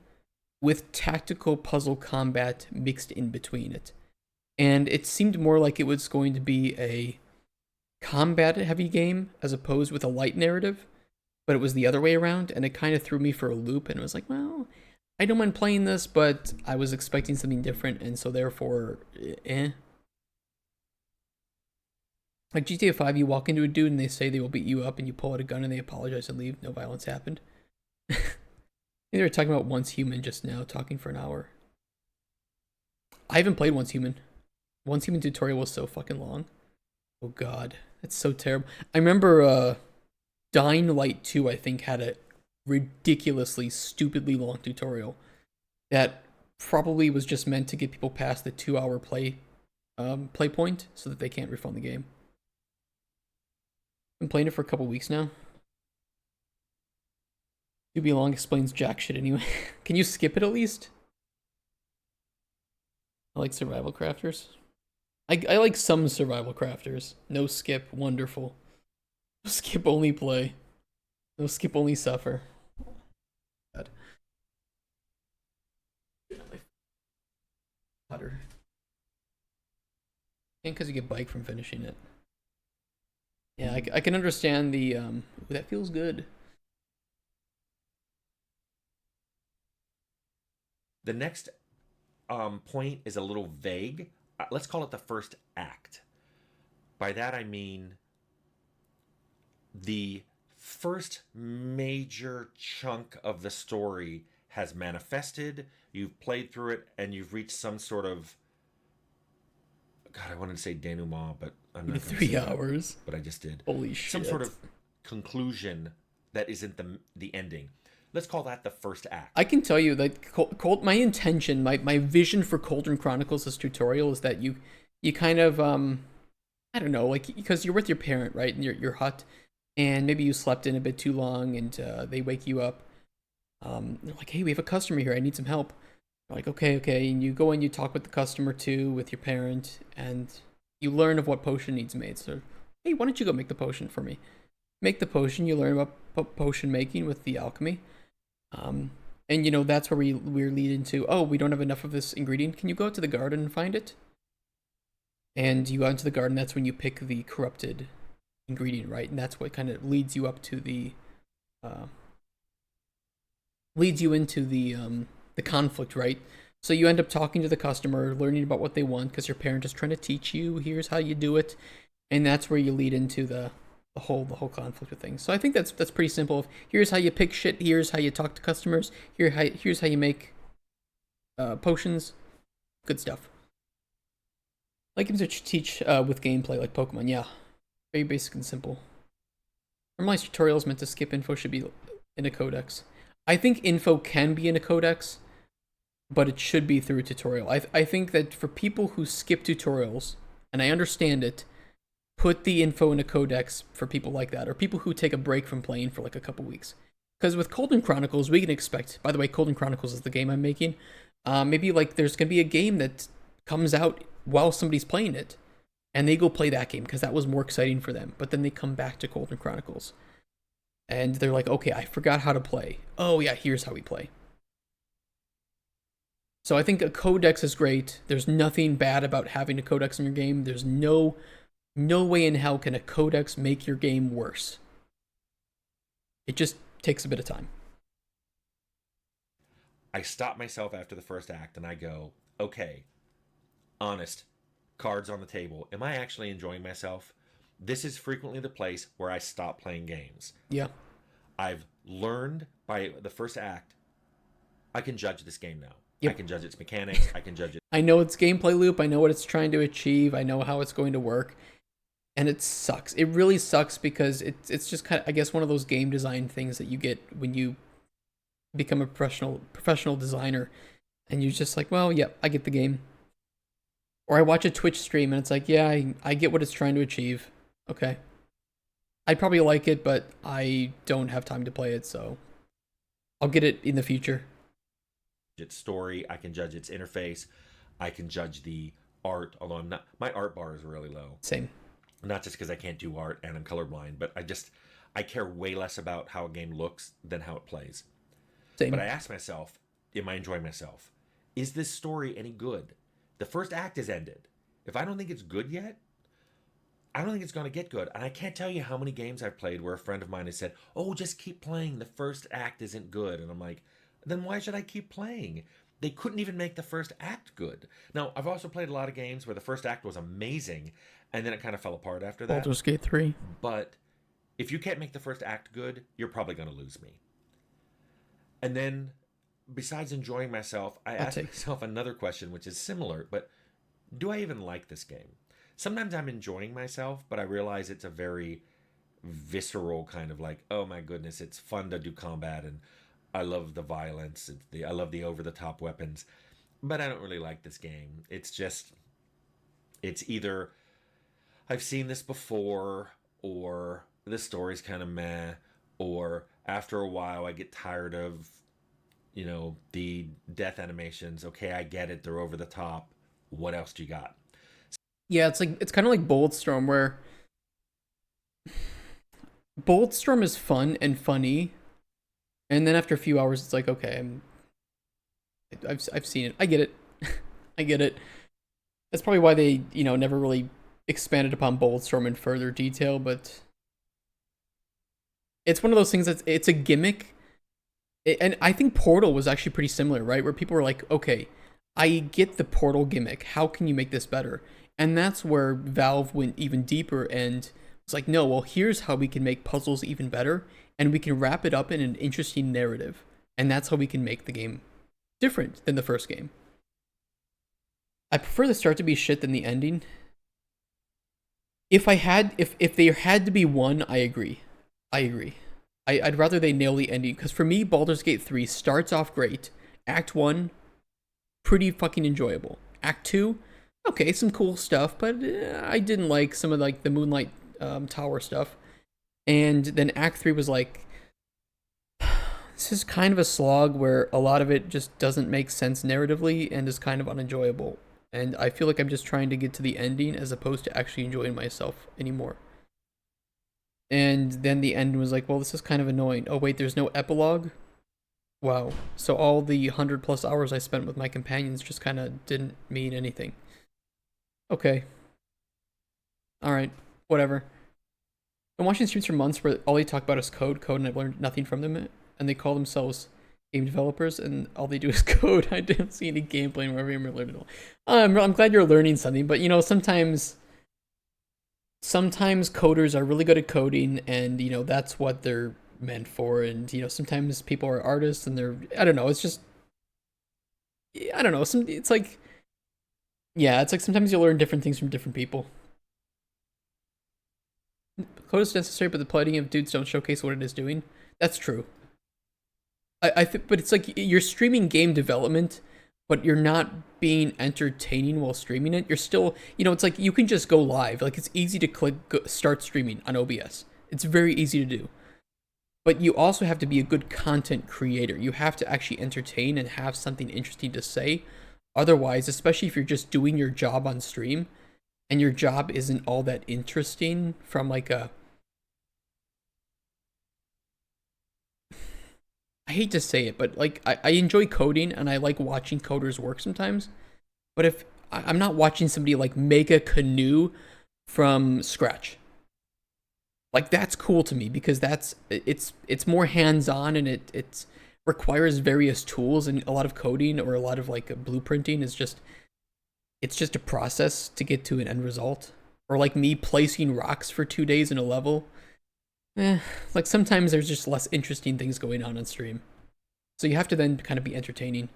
with tactical puzzle combat mixed in between it. And it seemed more like it was going to be a combat-heavy game as opposed with a light narrative, but it was the other way around, and it kind of threw me for a loop, and it was like, well, I don't mind playing this, but I was expecting something different, and so therefore, Like GTA 5, you walk into a dude and they say they will beat you up, and you pull out a gun and they apologize and leave. No violence happened. They were talking about Once Human just now, talking for an hour. I haven't played Once Human. Once Human tutorial was so fucking long. Oh god, that's so terrible. I remember Dying Light 2, I think, had a ridiculously, stupidly long tutorial that probably was just meant to get people past the 2-hour play point so that they can't refund the game. Been playing it for a couple weeks now. To Be Long explains jack shit anyway. Can you skip it at least? I like survival crafters. I like some survival crafters. No skip, wonderful. No skip, only play. No skip, only suffer. God. Putter. And because you get bike from finishing it. Yeah, I can understand the, ooh, that feels good. The next point is a little vague. Let's call it the first act. By that I mean the first major chunk of the story has manifested. You've played through it and you've reached some sort of, God, I wanted to say denouement, but I'm not. 3 hours. That, but I just did. Holy shit. Some sort of conclusion that isn't the ending. let's call that the first act. I can tell you that my intention, my vision for Cauldron Chronicles as tutorial is that you kind of I don't know, like, because you're with your parent, right, in your hut, and maybe you slept in a bit too long, and they wake you up. They're like, hey, we have a customer here. I need some help. You're like, okay, and you go in, you talk with the customer too, with your parent, and you learn of what potion needs made. So, hey, why don't you go make the potion for me? Make the potion. You learn about potion making with the alchemy. And that's where we're lead into, oh, we don't have enough of this ingredient. Can you go out to the garden and find it? And you go out into the garden. That's when you pick the corrupted ingredient, right? And that's what kind of leads you up to the the conflict, right? So you end up talking to the customer, learning about what they want, because your parent is trying to teach you, here's how you do it, and that's where you lead into the whole conflict of things. So I think that's pretty simple. Here's how you pick shit, here's how you talk to customers, here's how you make potions, good stuff. Like games that you teach with gameplay, like Pokemon, yeah, very basic and simple. Normalized tutorials meant to skip info should be in a codex. I think info can be in a codex, but it should be through a tutorial. I think that for people who skip tutorials, and I understand it, put the info in a codex for people like that, or people who take a break from playing for like a couple weeks. Because with Cauldron Chronicles, we can expect, by the way, Cauldron Chronicles is the game I'm making, maybe like there's going to be a game that comes out while somebody's playing it, and they go play that game because that was more exciting for them, but then they come back to Cauldron Chronicles. And they're like, okay, I forgot how to play. Oh yeah, here's how we play. So I think a codex is great. There's nothing bad about having a codex in your game. There's no way in hell can a codex make your game worse. It just takes a bit of time. I stop myself after the first act and I go, okay, honest, cards on the table. Am I actually enjoying myself? This is frequently the place where I stop playing games. Yeah. I've learned by the first act, I can judge this game now. Yep. I can judge its mechanics. I can judge it. I know its gameplay loop. I know what it's trying to achieve. I know how it's going to work. And it sucks. It really sucks because it's just kind of, I guess, one of those game design things that you get when you become a professional designer. And you're just like, well, yeah, I get the game. Or I watch a Twitch stream and it's like, yeah, I get what it's trying to achieve. Okay. I'd probably like it, but I don't have time to play it, so I'll get it in the future. Its story, I can judge its interface, I can judge the art, although I'm not, my art bar is really low. Same. Not just because I can't do art and I'm colorblind, but I care way less about how a game looks than how it plays. Same. But I ask myself, am I enjoying myself? Is this story any good? The first act is ended. If I don't think it's good yet, I don't think it's going to get good. And I can't tell you how many games I've played where a friend of mine has said, oh, just keep playing. The first act isn't good. And I'm like, then why should I keep playing? They couldn't even make the first act good. Now, I've also played a lot of games where the first act was amazing, and then it kind of fell apart after that. Baldur's Gate 3. But if you can't make the first act good, you're probably going to lose me. And then, besides enjoying myself, I ask myself another question, which is similar, but do I even like this game? Sometimes I'm enjoying myself, but I realize it's a very visceral kind of like, oh my goodness, it's fun to do combat, and I love the violence, I love the over-the-top weapons, but I don't really like this game. It's either I've seen this before, or the story's kind of meh, or after a while I get tired of, the death animations. Okay, I get it, they're over the top. What else do you got? Yeah, it's kind of like Bulletstorm, where Bulletstorm is fun and funny, and then after a few hours, it's like, okay, I've seen it. I get it. I get it. That's probably why they, never really expanded upon Bulletstorm in further detail, but it's one of those things it's a gimmick. And I think Portal was actually pretty similar, right? Where people were like, okay, I get the Portal gimmick. How can you make this better? And that's where Valve went even deeper and was like, no, well, here's how we can make puzzles even better, and we can wrap it up in an interesting narrative. And that's how we can make the game different than the first game. I prefer the start to be shit than the ending. If there had to be one, I agree. I I'd rather they nail the ending, because for me, Baldur's Gate 3 starts off great. Act 1, pretty fucking enjoyable. Act 2, okay, some cool stuff, but I didn't like some of like the Moonlight Tower stuff. And then Act 3 was like, this is kind of a slog where a lot of it just doesn't make sense narratively and is kind of unenjoyable. And I feel like I'm just trying to get to the ending as opposed to actually enjoying myself anymore. And then the end was like, well, this is kind of annoying. Oh, wait, there's no epilogue? Wow. So all the 100+ hours I spent with my companions just kind of didn't mean anything. Okay. Alright. Whatever. I'm watching streams for months where all they talk about is code, and I've learned nothing from them. And they call themselves game developers, and all they do is code. I didn't see any gameplay wherever I'm learning at all. I'm glad you're learning something, but you know, sometimes coders are really good at coding, and you know that's what they're meant for. And you know, sometimes people are artists, and they're, I don't know. It's just, I don't know. It's like, yeah, it's like sometimes you learn different things from different people. Code is necessary, but the plenty of dudes don't showcase what it is doing. That's true. I think, but it's like you're streaming game development, but you're not being entertaining while streaming it. You're still, you know, it's like you can just go live. Like it's easy to click start streaming on OBS. It's very easy to do. But you also have to be a good content creator. You have to actually entertain and have something interesting to say. Otherwise, especially if you're just doing your job on stream and your job isn't all that interesting from like a, I hate to say it, but like I enjoy coding and I like watching coders work sometimes. But if I'm not watching somebody like make a canoe from scratch, like that's cool to me because it's more hands-on and it requires various tools, and a lot of coding or a lot of like blueprinting is just, it's just a process to get to an end result. Or like me placing rocks for 2 days in a level. Like sometimes there's just less interesting things going on stream. So you have to then kind of be entertaining.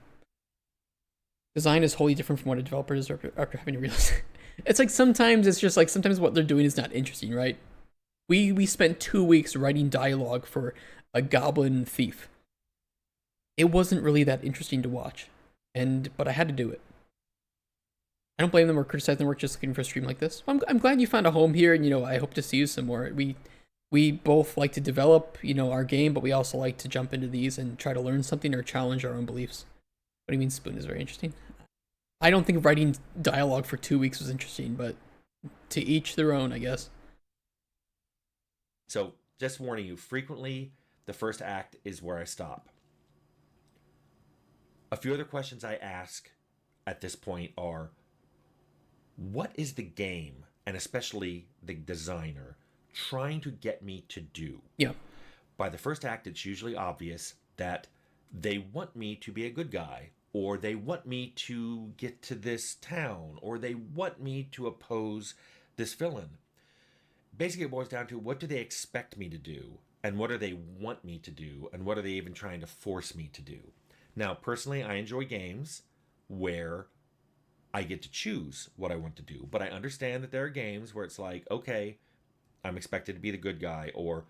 Design is wholly different from what a developer is after having to realize. It's like sometimes it's just like sometimes what they're doing is not interesting, right? We spent 2 weeks writing dialogue for a goblin thief. It wasn't really that interesting to watch, but I had to do it. I don't blame them or criticize them. We're just looking for a stream like this. I'm glad you found a home here, and you know I hope to see you some more. We both like to develop, you know, our game, but we also like to jump into these and try to learn something or challenge our own beliefs. What do you mean Spoon is very interesting? I don't think writing dialogue for 2 weeks was interesting, but to each their own, I guess. So, just warning you, frequently the first act is where I stop. A few other questions I ask at this point are, what is the game, and especially the designer, trying to get me to do? Yeah. By the first act, it's usually obvious that they want me to be a good guy, or they want me to get to this town, or they want me to oppose this villain. Basically, it boils down to what do they expect me to do, and what do they want me to do, and what are they even trying to force me to do? Now, personally, I enjoy games where I get to choose what I want to do, but I understand that there are games where it's like, okay, I'm expected to be the good guy, or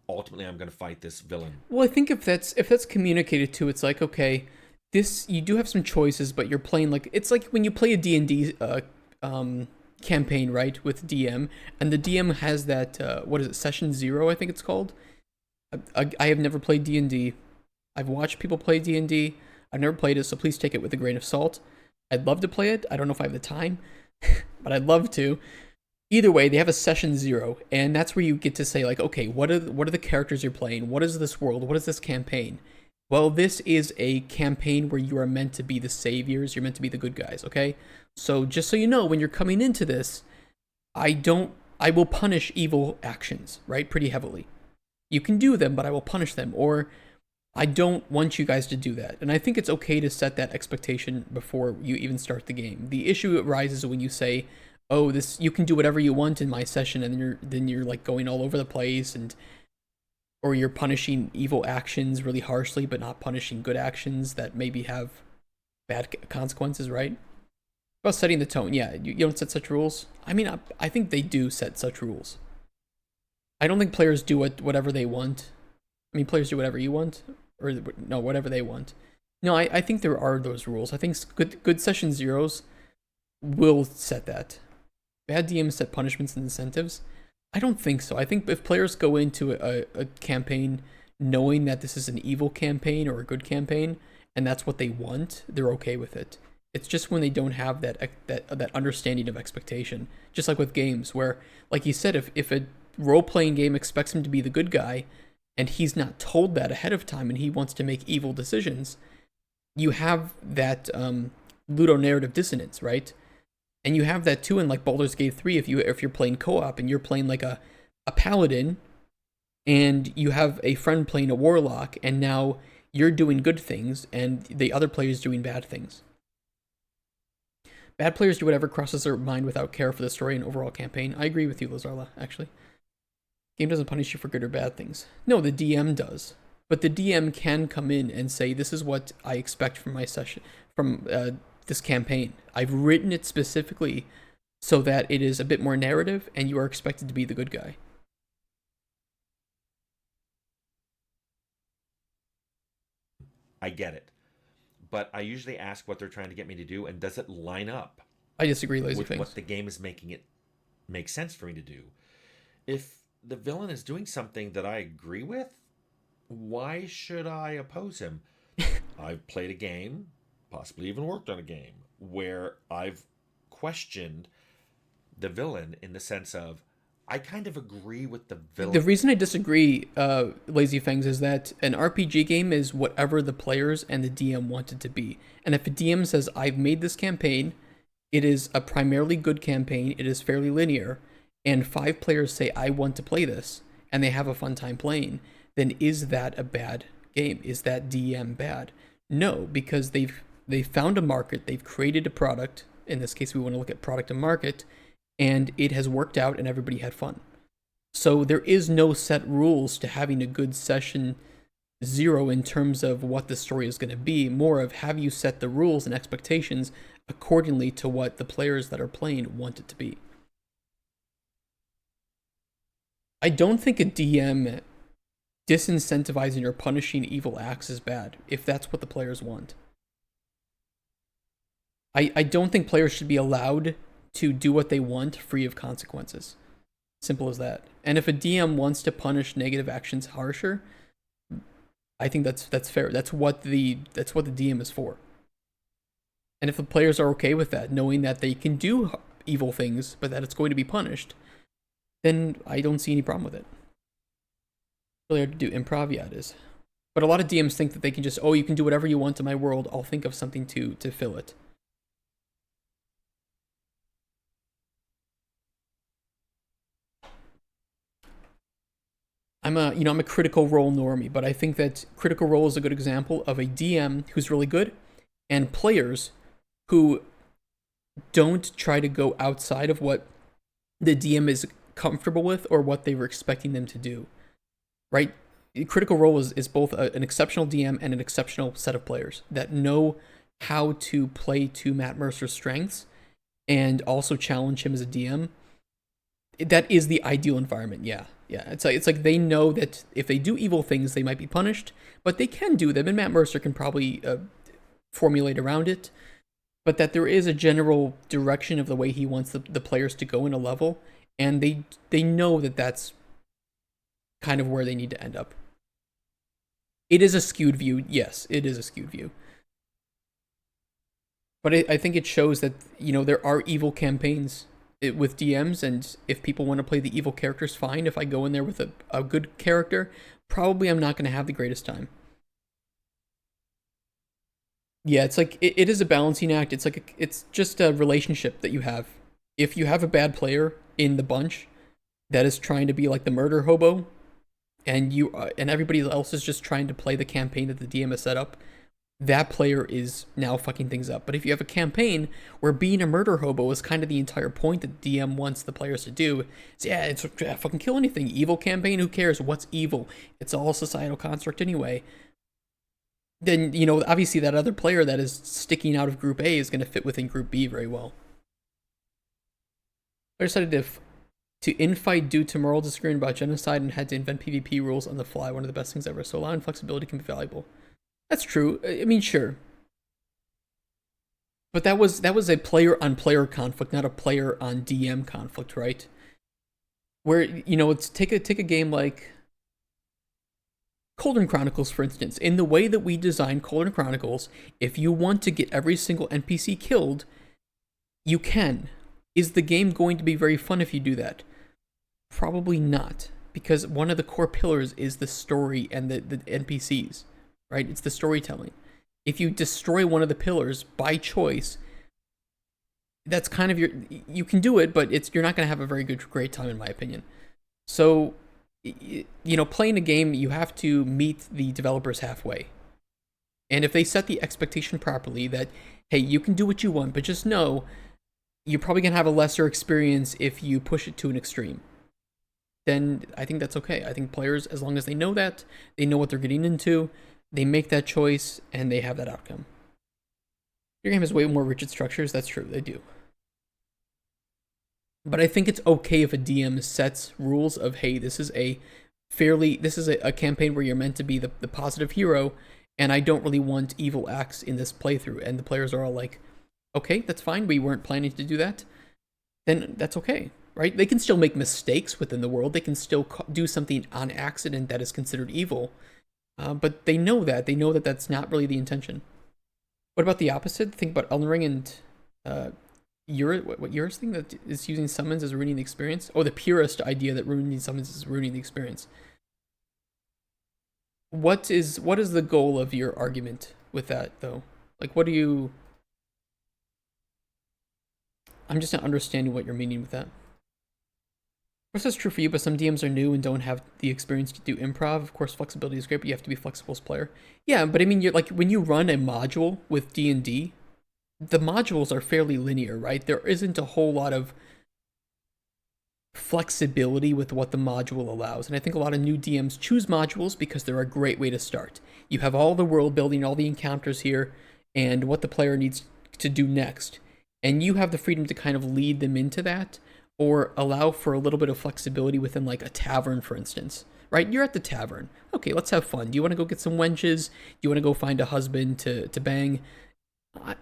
ultimately I'm going to fight this villain. Well, I think if that's communicated to, it's like, okay, this, you do have some choices, but you're playing like, it's like when you play a D&D campaign, right, with DM, and the DM has that, what is it, Session 0, I think it's called. I have never played D&D. I've watched people play D&D. I've never played it, so please take it with a grain of salt. I'd love to play it. I don't know if I have the time, but I'd love to. Either way, they have a Session 0, and that's where you get to say, like, okay, what are the characters you're playing? What is this world? What is this campaign? Well, this is a campaign where you are meant to be the saviors. You're meant to be the good guys, okay? So just so you know, when you're coming into this, I will punish evil actions, right? Pretty heavily. You can do them, but I will punish them, or I don't want you guys to do that. And I think it's okay to set that expectation before you even start the game. The issue arises when you say, oh, this, you can do whatever you want in my session, and then you're like going all over the place, or you're punishing evil actions really harshly, but not punishing good actions that maybe have bad consequences, right? About setting the tone, yeah, you don't set such rules. I mean, I think they do set such rules. I don't think players do whatever they want. I mean, players do whatever you want, or no, whatever they want. No, I think there are those rules. I think good session zeros will set that. Bad DMs set punishments and incentives. I don't think so. I think if players go into a campaign knowing that this is an evil campaign or a good campaign, and that's what they want, they're okay with it. It's just when they don't have that understanding of expectation. Just like with games, where, like you said, if a role-playing game expects him to be the good guy, and he's not told that ahead of time, and he wants to make evil decisions, you have that ludonarrative dissonance, right? And you have that too in like Baldur's Gate 3 if you're playing co-op and you're playing like a paladin, and you have a friend playing a warlock, and now you're doing good things and the other player's doing bad things. Bad players do whatever crosses their mind without care for the story and overall campaign. I agree with you, Lazarla, actually. Game doesn't punish you for good or bad things. No, the DM does. But the DM can come in and say, this is what I expect from my session, from this campaign. I've written it specifically so that it is a bit more narrative and you are expected to be the good guy. I get it. But I usually ask what they're trying to get me to do, and does it line up I disagree, Lazy with Things. what the game is making it make sense for me to do? If the villain is doing something that I agree with, why should I oppose him? I've played a game, possibly even worked on a game, where I've questioned the villain in the sense of, I kind of agree with the villain. The reason I disagree, Lazy Fangs, is that an RPG game is whatever the players and the DM want it to be. And if a DM says, I've made this campaign, it is a primarily good campaign, it is fairly linear, and 5 players say, I want to play this, and they have a fun time playing, then is that a bad game? Is that DM bad? No, because they've found a market, they've created a product. In this case, we want to look at product and market, and it has worked out and everybody had fun. So there is no set rules to having a good session zero in terms of what the story is going to be. More of, have you set the rules and expectations accordingly to what the players that are playing want it to be. I don't think a DM disincentivizing or punishing evil acts is bad, if that's what the players want. I don't think players should be allowed to do what they want free of consequences. Simple as that. And if a DM wants to punish negative actions harsher, I think that's fair. That's what the DM is for. And if the players are okay with that, knowing that they can do evil things, but that it's going to be punished, then I don't see any problem with it. Really hard to do improv, yeah, it is. But a lot of DMs think that they can just, oh, you can do whatever you want in my world, I'll think of something to fill it. I'm a critical role normie, but I think that critical role is a good example of a DM who's really good and players who don't try to go outside of what the DM is comfortable with or what they were expecting them to do, right? Critical Role is both an exceptional DM and an exceptional set of players that know how to play to Matt Mercer's strengths and also challenge him as a DM. That is the ideal environment, yeah. It's like they know that if they do evil things, they might be punished, but they can do them, and Matt Mercer can probably formulate around it. But that there is a general direction of the way he wants the players to go in a level, and they know that that's kind of where they need to end up. It is a skewed view, yes, it is a skewed view. But I think it shows that, there are evil campaigns with DMs, and if people want to play the evil characters, fine. If I go in there with a good character, probably I'm not going to have the greatest time. Yeah, it's like, it is a balancing act. It's like, it's just a relationship that you have. If you have a bad player in the bunch that is trying to be like the murder hobo, and and everybody else is just trying to play the campaign that the DM has set up, that player is now fucking things up. But if you have a campaign where being a murder hobo is kind of the entire point that DM wants the players to do, it's fucking kill anything. Evil campaign, who cares? What's evil? It's all a societal construct anyway. Then, obviously that other player that is sticking out of Group A is going to fit within Group B very well. I decided to to infight due to moral disagreement about genocide and had to invent PvP rules on the fly. One of the best things ever. So allowing flexibility can be valuable. That's true. I mean, sure. But that was a player on player conflict, not a player on DM conflict, right? Where, you know, it's take a game like Cauldron Chronicles, for instance. In the way that we design Cauldron Chronicles, if you want to get every single NPC killed, you can. Is the game going to be very fun if you do that? Probably not, because one of the core pillars is the story and the NPCs, right? It's the storytelling. If you destroy one of the pillars by choice, that's kind of you can do it, but you're not going to have a very great time, in my opinion. So, you know, playing a game, you have to meet the developers halfway. And if they set the expectation properly that, hey, you can do what you want, but just know you're probably going to have a lesser experience if you push it to an extreme, then I think that's okay. I think players, as long as they know that, they know what they're getting into, they make that choice, and they have that outcome. Your game has way more rigid structures. That's true, they do. But I think it's okay if a DM sets rules of, hey, this is a campaign where you're meant to be the positive hero, and I don't really want evil acts in this playthrough. And the players are all like, okay, that's fine. We weren't planning to do that. Then that's okay, right? They can still make mistakes within the world. They can still do something on accident that is considered evil. But they know that. They know that that's not really the intention. What about the opposite? Think about Elden Ring and what yours thing that is using summons as ruining the experience? Oh, the purest idea that ruining summons is ruining the experience. What is the goal of your argument with that, though? Like, what do you... I'm just not understanding what you're meaning with that. Of course, that's true for you, but some DMs are new and don't have the experience to do improv. Of course, flexibility is great, but you have to be flexible as player. Yeah, but I mean, you're like, when you run a module with D&D, the modules are fairly linear, right? There isn't a whole lot of flexibility with what the module allows. And I think a lot of new DMs choose modules because they're a great way to start. You have all the world building, all the encounters here, and what the player needs to do next. And you have the freedom to kind of lead them into that, or allow for a little bit of flexibility within, like, a tavern, for instance. Right? You're at the tavern. Okay, let's have fun. Do you want to go get some wenches? Do you want to go find a husband to bang?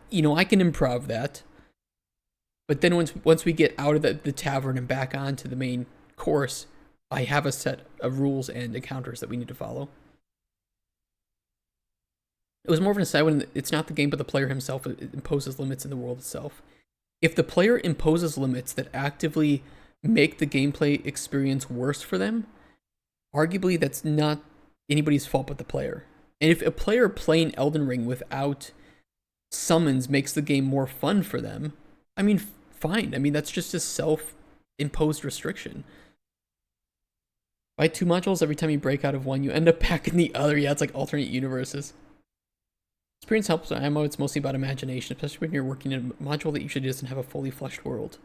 You know, I can improv that. But then once we get out of the tavern and back onto the main course, I have a set of rules and encounters that we need to follow. It was more of an aside when it's not the game, but the player himself imposes limits in the world itself. If the player imposes limits that actively make the gameplay experience worse for them, arguably that's not anybody's fault but the player. And if a player playing Elden Ring without summons makes the game more fun for them, I mean, fine. I mean, that's just a self-imposed restriction. Buy 2 modules, every time you break out of one, you end up back in the other. Yeah, it's like alternate universes. Experience helps ammo. It's mostly about imagination, especially when you're working in a module that usually doesn't have a fully fleshed world.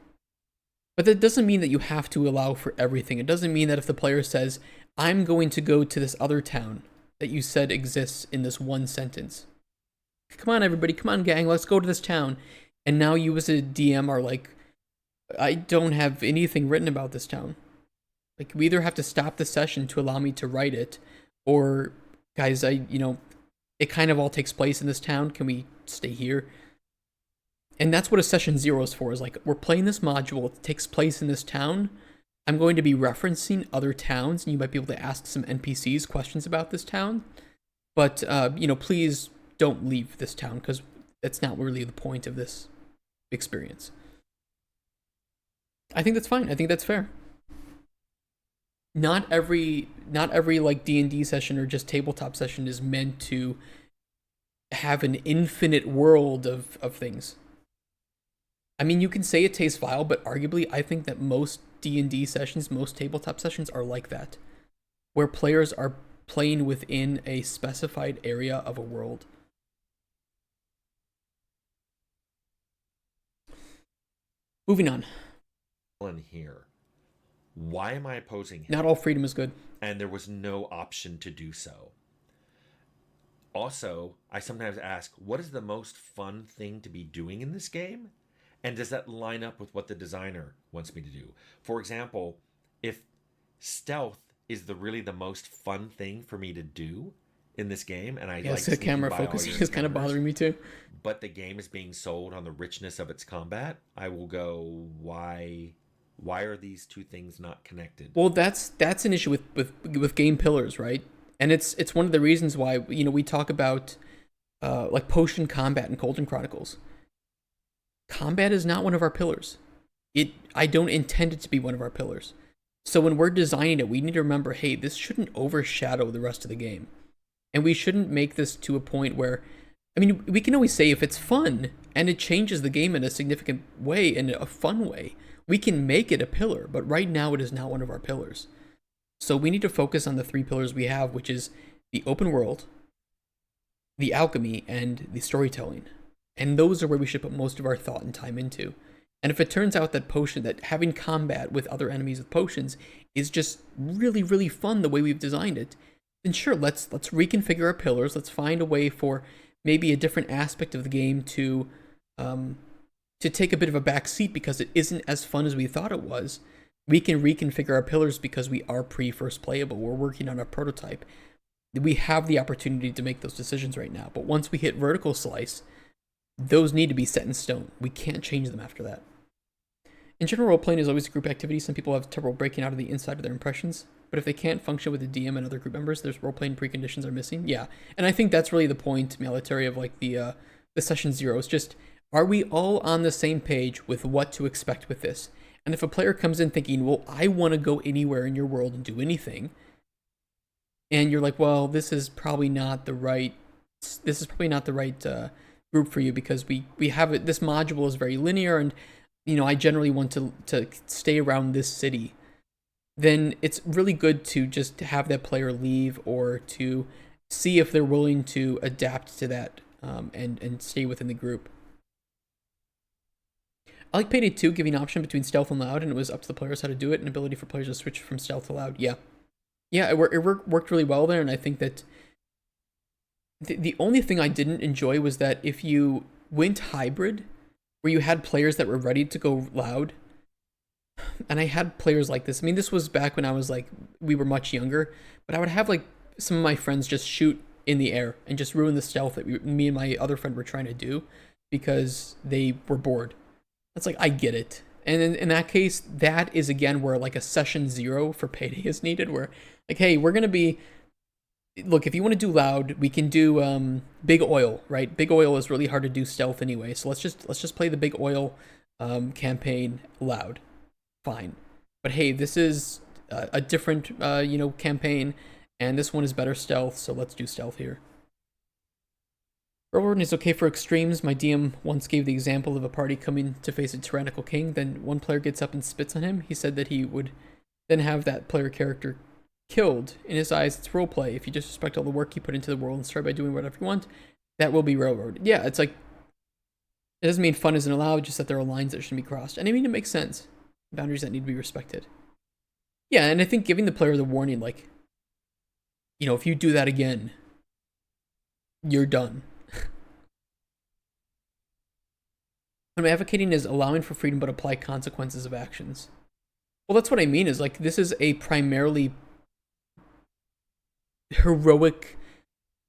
But that doesn't mean that you have to allow for everything. It doesn't mean that if the player says, I'm going to go to this other town that you said exists in this one sentence. Come on, everybody. Come on, gang. Let's go to this town. And now you as a DM are like, I don't have anything written about this town. Like, we either have to stop the session to allow me to write it, or, guys, it kind of all takes place in this town. Can we stay here? And that's what a session 0 is for, is like, we're playing this module. It takes place in this town. I'm going to be referencing other towns, and you might be able to ask some NPCs questions about this town. But, please don't leave this town, because that's not really the point of this experience. I think that's fine. I think that's fair. Not every like D&D session or just tabletop session is meant to have an infinite world of things. I mean, you can say it tastes vile, but arguably I think that most D&D sessions, most tabletop sessions are like that, where players are playing within a specified area of a world. Moving on. In here. Why am I opposing him? Not all freedom is good. And there was no option to do so. Also, I sometimes ask, what is the most fun thing to be doing in this game? And does that line up with what the designer wants me to do? For example, if stealth is really the most fun thing for me to do in this game, and I like Yes, the sneaking camera by all focus your is kind of encounters, bothering me too. but the game is being sold on the richness of its combat, I will go, why are these two things not connected? Well, that's an issue with game pillars, right? And it's one of the reasons why we talk about like potion combat in Golden Chronicles. Combat is not one of our pillars. I don't intend it to be one of our pillars. So when we're designing it, we need to remember, hey, this shouldn't overshadow the rest of the game. And we shouldn't make this to a point where, I mean, we can always say if it's fun and it changes the game in a significant way, in a fun way, we can make it a pillar, but right now it is not one of our pillars. So we need to focus on the three pillars we have, which is the open world, the alchemy, and the storytelling. And those are where we should put most of our thought and time into. And if it turns out that having combat with other enemies with potions is just really, really fun the way we've designed it, then sure, let's reconfigure our pillars. Let's find a way for maybe a different aspect of the game to take a bit of a back seat because it isn't as fun as we thought it was. We can reconfigure our pillars because we are pre-first playable. We're working on a prototype. We have the opportunity to make those decisions right now. But once we hit vertical slice, those need to be set in stone. We can't change them after that. In general, role-playing is always a group activity. Some people have trouble breaking out of the inside of their impressions. But if they can't function with the DM and other group members, there's role-playing preconditions are missing. Yeah, and I think that's really the point, Military, of like the session zero. It's just, are we all on the same page with what to expect with this? And if a player comes in thinking, well, I want to go anywhere in your world and do anything, and you're like, well, this is probably not the right group for you because we have it. This module is very linear, and I generally want to stay around this city. Then it's really good to just have that player leave or to see if they're willing to adapt to that and stay within the group. I like Payday 2 giving option between stealth and loud, and it was up to the players how to do it, and ability for players to switch from stealth to loud. Yeah, it worked really well there, and I think that the only thing I didn't enjoy was that if you went hybrid, where you had players that were ready to go loud, and I had players like this. I mean, this was back when I was like, we were much younger, but I would have like some of my friends just shoot in the air and just ruin the stealth that me and my other friend were trying to do because they were bored. That's like, I get it. And in that case, that is again where like a session zero for Payday is needed, where like, hey, we're going to be, look, if you want to do loud, we can do big oil, right? Big oil is really hard to do stealth anyway. So let's just play the big oil campaign loud. Fine. But hey, this is a different campaign, and this one is better stealth, so let's do stealth here. Warden is okay for extremes. My DM once gave the example of a party coming to face a tyrannical king, then one player gets up and spits on him. He said that he would then have that player character killed. In his eyes, it's roleplay. If you disrespect all the work you put into the world and start by doing whatever you want, that will be railroaded. Yeah, it's like, it doesn't mean fun isn't allowed, just that there are lines that shouldn't be crossed. And I mean, it makes sense. Boundaries that need to be respected. Yeah, and I think giving the player the warning, like, if you do that again, you're done. What I'm advocating is allowing for freedom but apply consequences of actions. Well, that's what I mean is like, this is a primarily heroic,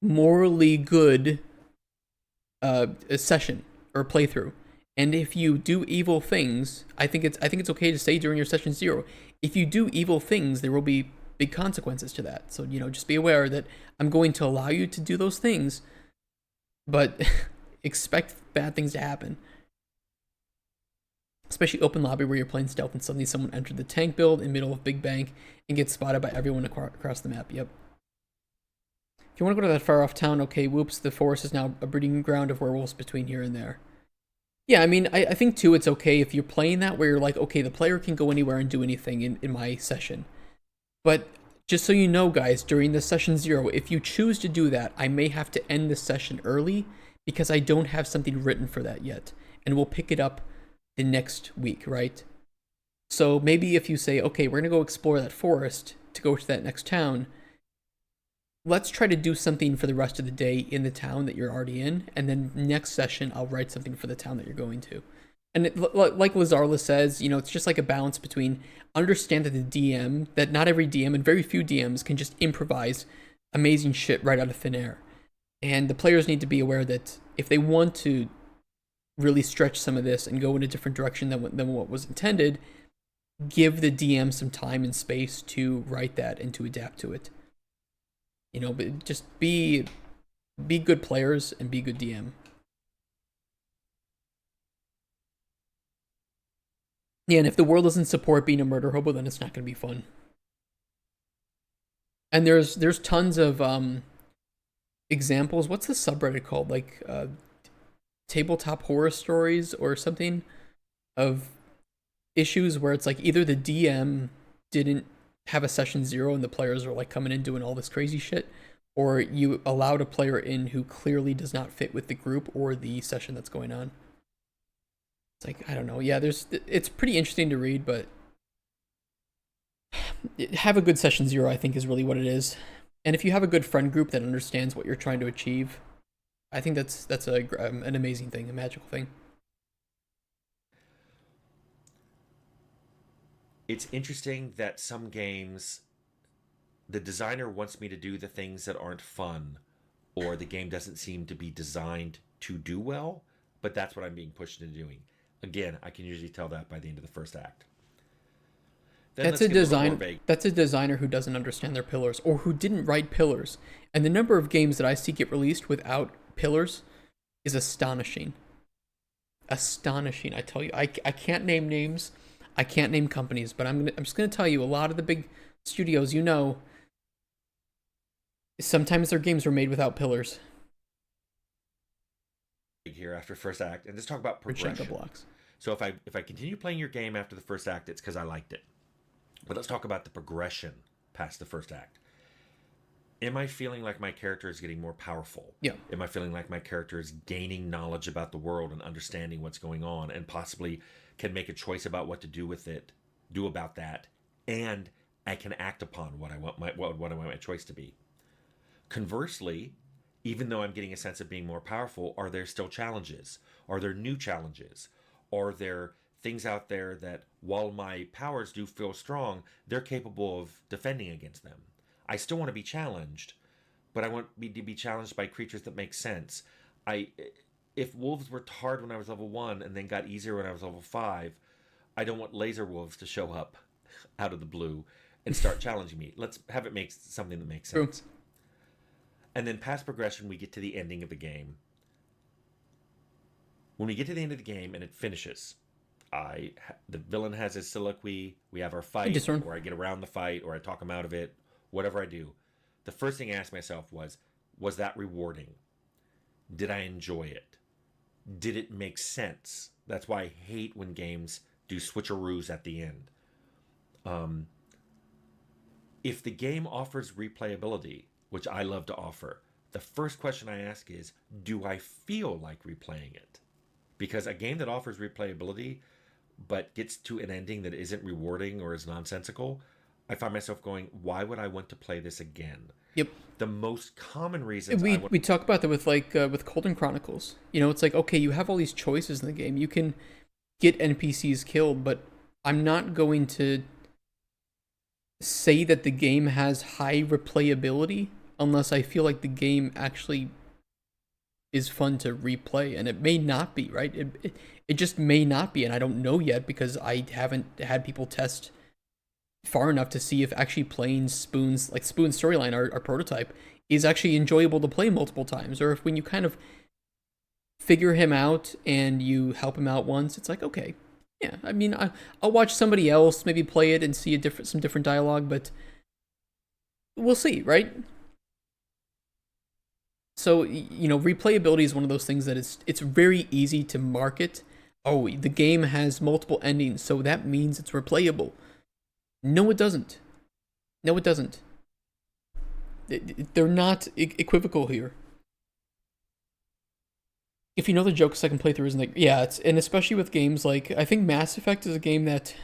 morally good session or playthrough. And if you do evil things, I think it's okay to say during your session zero, if you do evil things, there will be big consequences to that. So, just be aware that I'm going to allow you to do those things, but expect bad things to happen. Especially open lobby where you're playing stealth and suddenly someone entered the tank build in middle of Big Bank and gets spotted by everyone across the map. Yep. If you want to go to that far off town, okay, whoops, the forest is now a breeding ground of werewolves between here and there. Yeah, I mean, I think too it's okay if you're playing that where you're like, okay, the player can go anywhere and do anything in my session. But just so you know, guys, during the session zero, if you choose to do that, I may have to end the session early because I don't have something written for that yet. And we'll pick it up the next week, right? So maybe if you say, okay, we're going to go explore that forest to go to that next town, let's try to do something for the rest of the day in the town that you're already in, and then next session I'll write something for the town that you're going to. And like Lazarla says, it's just like a balance between understand that the DM, that not every DM and very few DMs can just improvise amazing shit right out of thin air. And the players need to be aware that if they want to really stretch some of this and go in a different direction than what was intended, give the DM some time and space to write that and to adapt to it. But just be good players and be good DM. Yeah, and if the world doesn't support being a murder hobo, then it's not going to be fun. And there's tons of examples. What's the subreddit called? Like tabletop horror stories or something of issues where it's like either the DM didn't have a session 0 and the players are like coming in doing all this crazy shit, or you allowed a player in who clearly does not fit with the group or the session that's going on. It's like, I don't know. Yeah, it's pretty interesting to read, but have a good session 0, I think, is really what it is. And if you have a good friend group that understands what you're trying to achieve, I think that's an amazing thing, a magical thing. It's interesting that some games, the designer wants me to do the things that aren't fun, or the game doesn't seem to be designed to do well, but that's what I'm being pushed into doing. Again, I can usually tell that by the end of the first act. Then That's a designer who doesn't understand their pillars, or who didn't write pillars. And the number of games that I see get released without pillars is astonishing. Astonishing, I tell you. I can't name names, I can't name companies, but I'm just gonna tell you, a lot of the big studios, sometimes their games were made without pillars. Here after first act, and let's talk about progression. Blocks. So if I continue playing your game after the first act, it's because I liked it. But let's talk about the progression past the first act. Am I feeling like my character is getting more powerful? Yeah. Am I feeling like my character is gaining knowledge about the world and understanding what's going on, and possibly can make a choice about what to do with it, do about that, and I can act upon what I want my choice to be? Conversely, even though I'm getting a sense of being more powerful, are there still challenges? Are there new challenges? Are there things out there that, while my powers do feel strong, they're capable of defending against them? I still want to be challenged, but I want to be challenged by creatures that make sense. If wolves were hard when I was level 1 and then got easier when I was level 5, I don't want laser wolves to show up out of the blue and start challenging me. Let's have it make something that makes sense. True. And then past progression, we get to the ending of the game. When we get to the end of the game and it finishes, the villain has his soliloquy, we have our fight, or I get around the fight, or I talk him out of it, whatever I do. The first thing I asked myself was that rewarding? Did I enjoy it? Did it make sense? That's why I hate when games do switcheroos at the end. If the game offers replayability, which I love to offer, the first question I ask is, do I feel like replaying it? Because a game that offers replayability but gets to an ending that isn't rewarding or is nonsensical, I find myself going, why would I want to play this again? Yep. The most common reasons we talk about that with Colton Chronicles. It's like, okay, you have all these choices in the game. You can get NPCs killed, but I'm not going to say that the game has high replayability unless I feel like the game actually is fun to replay, and it may not be, right? It just may not be, and I don't know yet because I haven't had people test far enough to see if actually playing Spoon's storyline, our prototype, is actually enjoyable to play multiple times, or if when you kind of figure him out and you help him out once, it's like, okay, yeah, I mean, I'll watch somebody else maybe play it and see some different dialogue, but we'll see, right? So, replayability is one of those things that it's very easy to market. Oh, the game has multiple endings, so that means it's replayable. No, it doesn't. No, it doesn't. They're not equivocal here. If you know the joke, second playthrough isn't like, yeah, and especially with games like, I think Mass Effect is a game that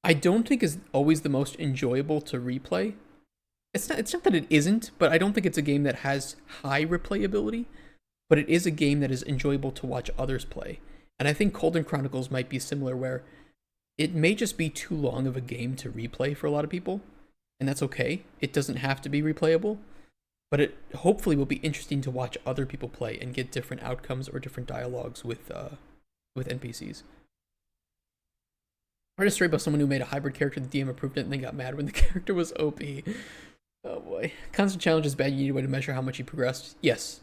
I don't think is always the most enjoyable to replay. It's not that it isn't, but I don't think it's a game that has high replayability, but it is a game that is enjoyable to watch others play. And I think Colden Chronicles might be similar, where it may just be too long of a game to replay for a lot of people, and that's okay. It doesn't have to be replayable, but it hopefully will be interesting to watch other people play and get different outcomes or different dialogues with NPCs. I read a story about someone who made a hybrid character. The DM approved it, and they got mad when the character was OP. Oh boy, constant challenge is bad. You need a way to measure how much you progressed. Yes,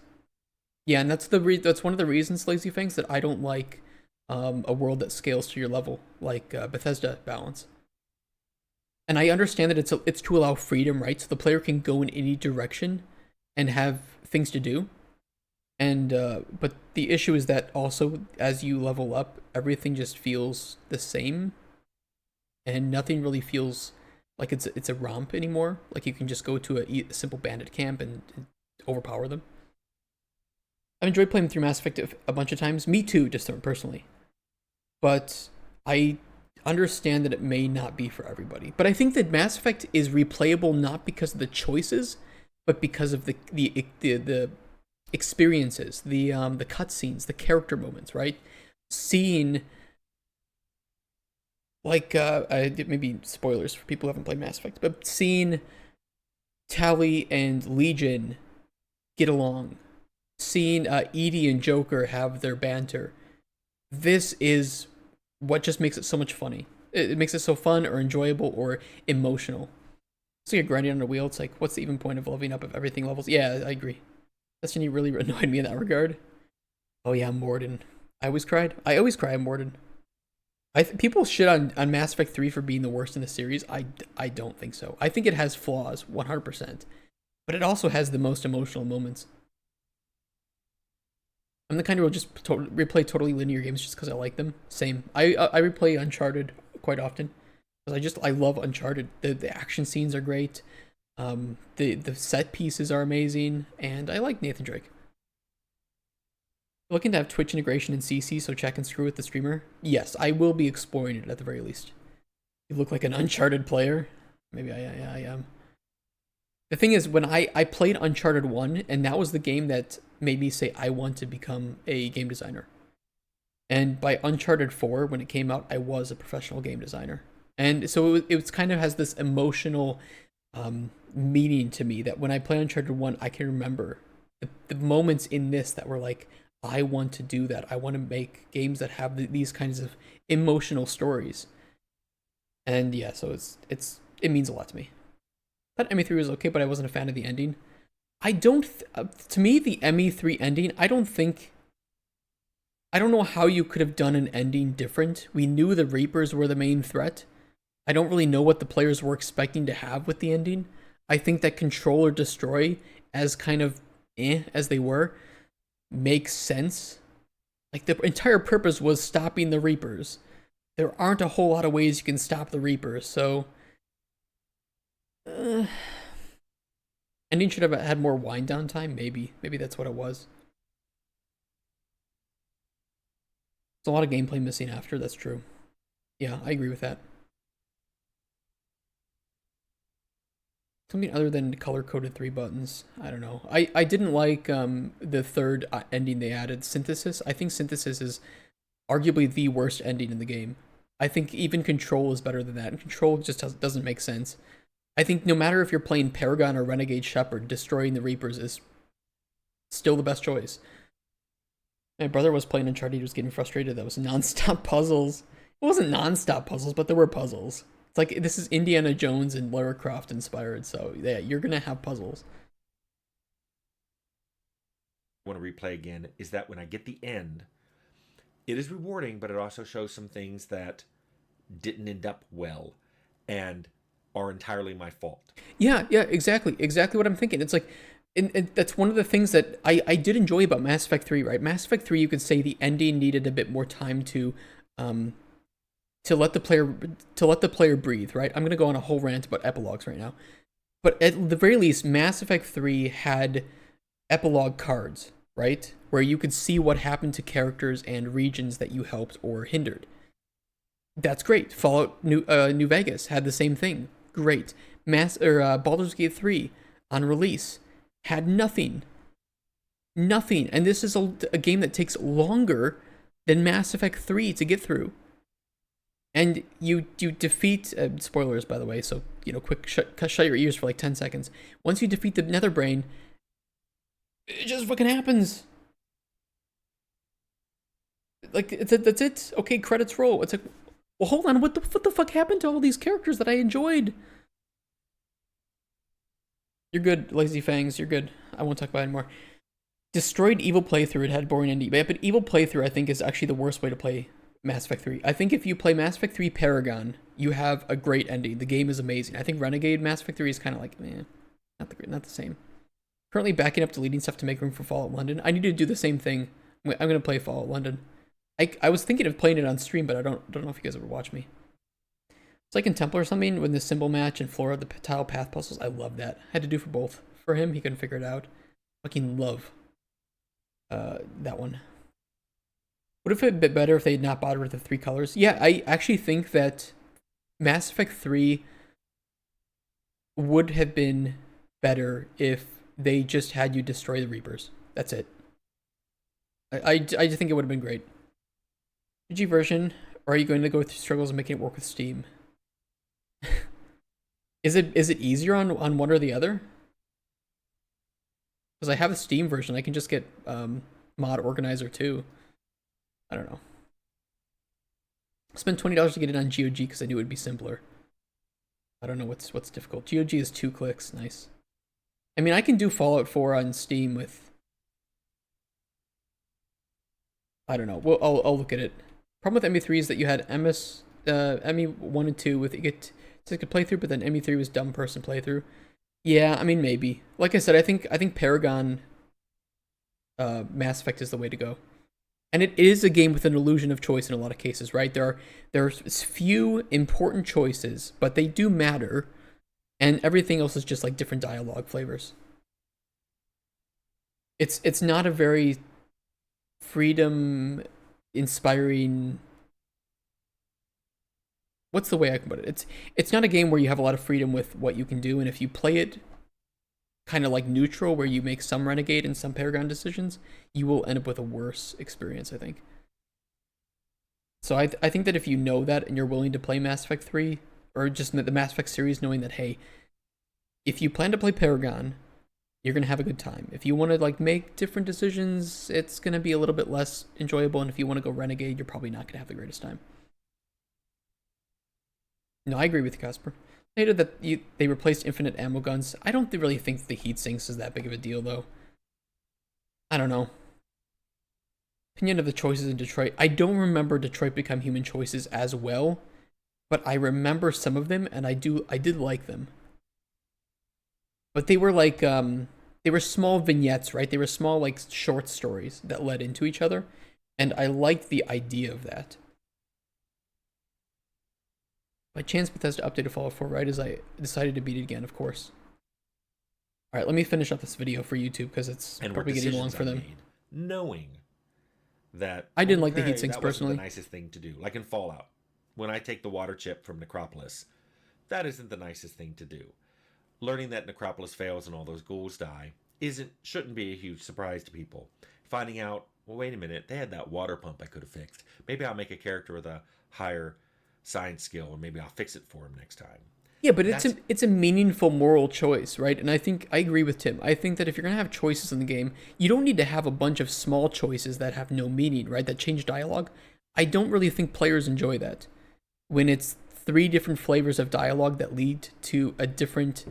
yeah, and that's that's one of the reasons, Lazy Fangs, that I don't like a world that scales to your level, like Bethesda balance. And I understand that it's to allow freedom, right? So the player can go in any direction and have things to do. And but the issue is that also, as you level up, everything just feels the same, and nothing really feels like it's a romp anymore. Like you can just go to a simple bandit camp and overpower them. I've enjoyed playing through Mass Effect a bunch of times. Me too, just personally. But I understand that it may not be for everybody. But I think that Mass Effect is replayable not because of the choices, but because of the experiences, the cutscenes, the character moments, right? Seeing, like, maybe spoilers for people who haven't played Mass Effect, but seeing Tali and Legion get along, seeing Edie and Joker have their banter. This is what just makes it so much funny. It makes it so fun or enjoyable or emotional. It's like you're grinding on a wheel. It's like, what's the even point of leveling up if everything levels? Yeah, I agree. Destiny really annoyed me in that regard. Oh yeah, Morden. I always cry at Morden. People shit on Mass Effect 3 for being the worst in the series. I don't think so. I think it has flaws, 100%. But it also has the most emotional moments. I'm the kind who will just replay totally linear games just because I like them. Same. I replay Uncharted quite often because I love Uncharted. The action scenes are great. The set pieces are amazing, and I like Nathan Drake. Looking to have Twitch integration in CC so chat can screw with the streamer? Yes, I will be exploring it at the very least. You look like an Uncharted player. Maybe I am. The thing is, when I played Uncharted 1, and that was the game that made me say I want to become a game designer. And by Uncharted 4, when it came out, I was a professional game designer. And so it kind of has this emotional meaning to me that when I play Uncharted 1, I can remember the moments in this that were like, I want to do that. I want to make games that have these kinds of emotional stories. And yeah, so it means a lot to me. That ME3 was okay, but I wasn't a fan of the ending. To me, the ME3 ending, I don't know how you could have done an ending different. We knew the Reapers were the main threat. I don't really know what the players were expecting to have with the ending. I think that Control or Destroy, as kind of as they were, makes sense. Like, the entire purpose was stopping the Reapers. There aren't a whole lot of ways you can stop the Reapers, so ending should have had more wind down time. Maybe that's what it was. There's a lot of gameplay missing after. That's true. Yeah, I agree with that. Something other than color-coded 3 buttons. I don't know. I didn't like the third ending they added, Synthesis. I think Synthesis is arguably the worst ending in the game. I think even Control is better than that, and Control just doesn't make sense. I think no matter if you're playing Paragon or Renegade Shepherd, destroying the Reapers is still the best choice. My brother was playing Uncharted, he was getting frustrated. That was non-stop puzzles. It wasn't non-stop puzzles, but there were puzzles. It's like, this is Indiana Jones and Lara Croft inspired, so yeah, you're gonna have puzzles. Want to replay again is that when I get the end, it is rewarding, but it also shows some things that didn't end up well and are entirely my fault. Yeah, exactly what I'm thinking. It's like, and that's one of the things that I did enjoy about Mass Effect 3, right? Mass Effect 3, you could say the ending needed a bit more time to let the player breathe, right? I'm gonna go on a whole rant about epilogues right now, but at the very least, Mass Effect 3 had epilogue cards, right, where you could see what happened to characters and regions that you helped or hindered. That's great. Fallout New Vegas had the same thing. Great. Baldur's Gate 3 on release had nothing, and this is a game that takes longer than Mass Effect 3 to get through. And you defeat spoilers, by the way, so quick shut your ears for like 10 seconds. Once you defeat the Nether Brain, it just fucking happens. Like that's it. Okay, credits roll. It's like, well, hold on. What the fuck happened to all these characters that I enjoyed? You're good, Lazy Fangs. You're good. I won't talk about it anymore. Destroyed Evil Playthrough. It had boring ending, but Evil Playthrough I think is actually the worst way to play Mass Effect 3. I think if you play Mass Effect 3 Paragon, you have a great ending. The game is amazing. I think Renegade Mass Effect 3 is kind of like, not the same. Currently backing up deleting stuff to make room for Fallout London. I need to do the same thing. I'm gonna play Fallout London. I was thinking of playing it on stream, but I don't know if you guys ever watch me. It's like in Temple or something, when the symbol match and Flora, the tile path puzzles. I love that. I had to do for both. For him, he couldn't figure it out. Fucking love that one. Would it have been a bit better if they had not bothered with the 3 colors? Yeah, I actually think that Mass Effect 3 would have been better if they just had you destroy the Reapers. That's it. I just think it would have been great. PG version, or are you going to go through struggles of making it work with Steam? Is it easier on one or the other? Because I have a Steam version, I can just get Mod Organizer too. I don't know. I spent $20 to get it on GOG because I knew it would be simpler. I don't know what's difficult. GOG is 2 clicks. Nice. I mean, I can do Fallout 4 on Steam with. I don't know. Well, I'll look at it. Problem with ME3 is that you had ME1 and 2 with it could play through, but then ME3 was dumb person playthrough. Yeah, I mean maybe. Like I said, I think Paragon Mass Effect is the way to go. And it is a game with an illusion of choice in a lot of cases, right? There's few important choices, but they do matter, and everything else is just like different dialogue flavors. It's not a very freedom inspiring. What's the way I can put it? It's not a game where you have a lot of freedom with what you can do, and if you play it kind of like neutral, where you make some Renegade and some Paragon decisions, you will end up with a worse experience, I think. So I think that if you know that and you're willing to play Mass Effect 3, or just the Mass Effect series, knowing that, hey, if you plan to play Paragon, you're going to have a good time. If you want to like make different decisions, it's going to be a little bit less enjoyable, and if you want to go Renegade, you're probably not going to have the greatest time. No, I agree with you, Casper. I hated that they replaced infinite ammo guns. I don't really think the heat sinks is that big of a deal, though. I don't know. Opinion of the choices in Detroit. I don't remember Detroit Become Human choices as well, but I remember some of them, and I did like them. But they were like they were small vignettes, right? They were small like short stories that led into each other, and I liked the idea of that. By chance, Bethesda updated Fallout 4 right as I decided to beat it again, of course. All right, let me finish up this video for YouTube because it's probably getting long for them. Knowing that I didn't like the heat sinks that personally. wasn't the nicest thing to do. Like in Fallout, when I take the water chip from Necropolis, that isn't the nicest thing to do. Learning that Necropolis fails and all those ghouls die shouldn't be a huge surprise to people. Finding out, well, wait a minute, they had that water pump I could have fixed. Maybe I'll make a character with a higher science skill, and maybe I'll fix it for him next time. Yeah, but it's a meaningful moral choice, right? And I think I agree with Tim. I think that if you're gonna have choices in the game, you don't need to have a bunch of small choices that have no meaning, right? That change dialogue. I don't really think players enjoy that when it's 3 different flavors of dialogue that lead to a different.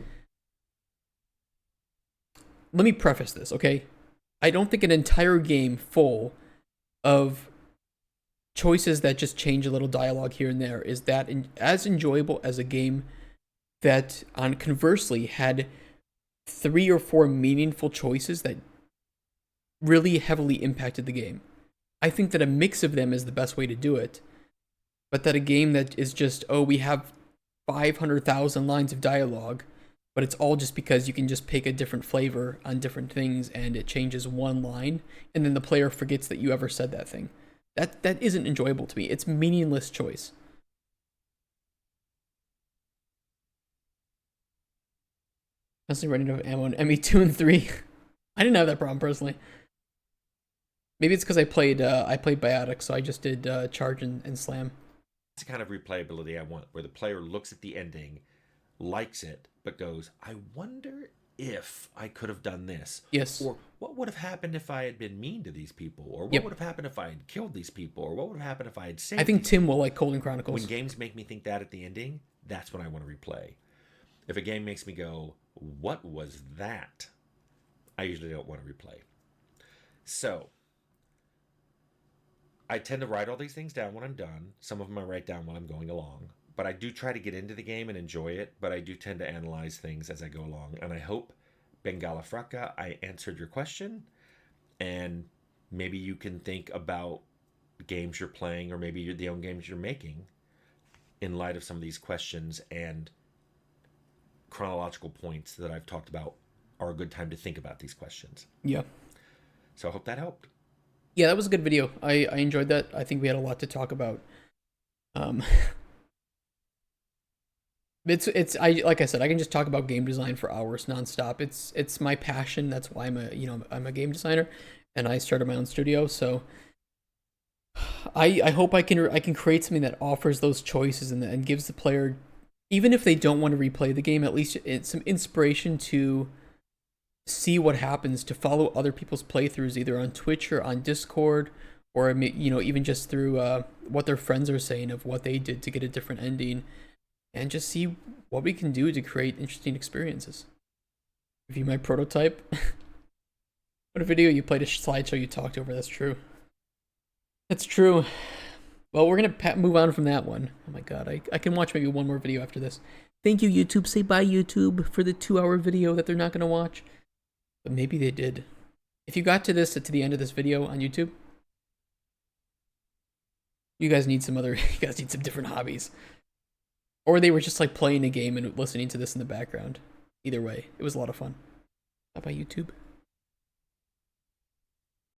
Let me preface this, okay? I don't think an entire game full of choices that just change a little dialogue here and there is that as enjoyable as a game that conversely had 3 or 4 meaningful choices that really heavily impacted the game. I think that a mix of them is the best way to do it, but that a game that is just, oh, we have 500,000 lines of dialogue, but it's all just because you can just pick a different flavor on different things and it changes one line, and then the player forgets that you ever said that thing. That isn't enjoyable to me. It's meaningless choice. Constantly running out of ammo in ME2 and 3. I didn't have that problem personally. Maybe it's because I played Biotic, so I just did charge and slam. It's the kind of replayability I want, where the player looks at the ending, likes it, but goes, I wonder if I could have done this. Yes. Or what would have happened if I had been mean to these people? Or what Yep. would have happened if I had killed these people? Or what would have happened if I had saved I think these Tim will like Golden people? Chronicles. When games make me think that at the ending, that's when I want to replay. If a game makes me go, what was that? I usually don't want to replay. So, I tend to write all these things down when I'm done. Some of them I write down while I'm going along. But I do try to get into the game and enjoy it. But I do tend to analyze things as I go along. And I hope, Bengala Fracca, I answered your question. And maybe you can think about games you're playing, or maybe the own games you're making, in light of some of these questions and chronological points that I've talked about are a good time to think about these questions. Yeah. So I hope that helped. Yeah, that was a good video. I enjoyed that. I think we had a lot to talk about. It's I like I said, I can just talk about game design for hours nonstop. It's my passion. That's why I'm a game designer, and I started my own studio. So I hope I can create something that offers those choices and gives the player, even if they don't want to replay the game, at least it's some inspiration to see what happens, to follow other people's playthroughs either on Twitch or on Discord, or even just through what their friends are saying of what they did to get a different ending, and just see what we can do to create interesting experiences. Review my prototype. What a video, you played a slideshow you talked over. That's true. That's true. Well, we're gonna move on from that one. Oh my god, I can watch maybe one more video after this. Thank you, YouTube. Say bye, YouTube, for the 2-hour video that they're not gonna watch. But maybe they did. If you got to the end of this video on YouTube, you guys need some different hobbies. Or they were just like playing a game and listening to this in the background. Either way, it was a lot of fun. Bye bye, YouTube.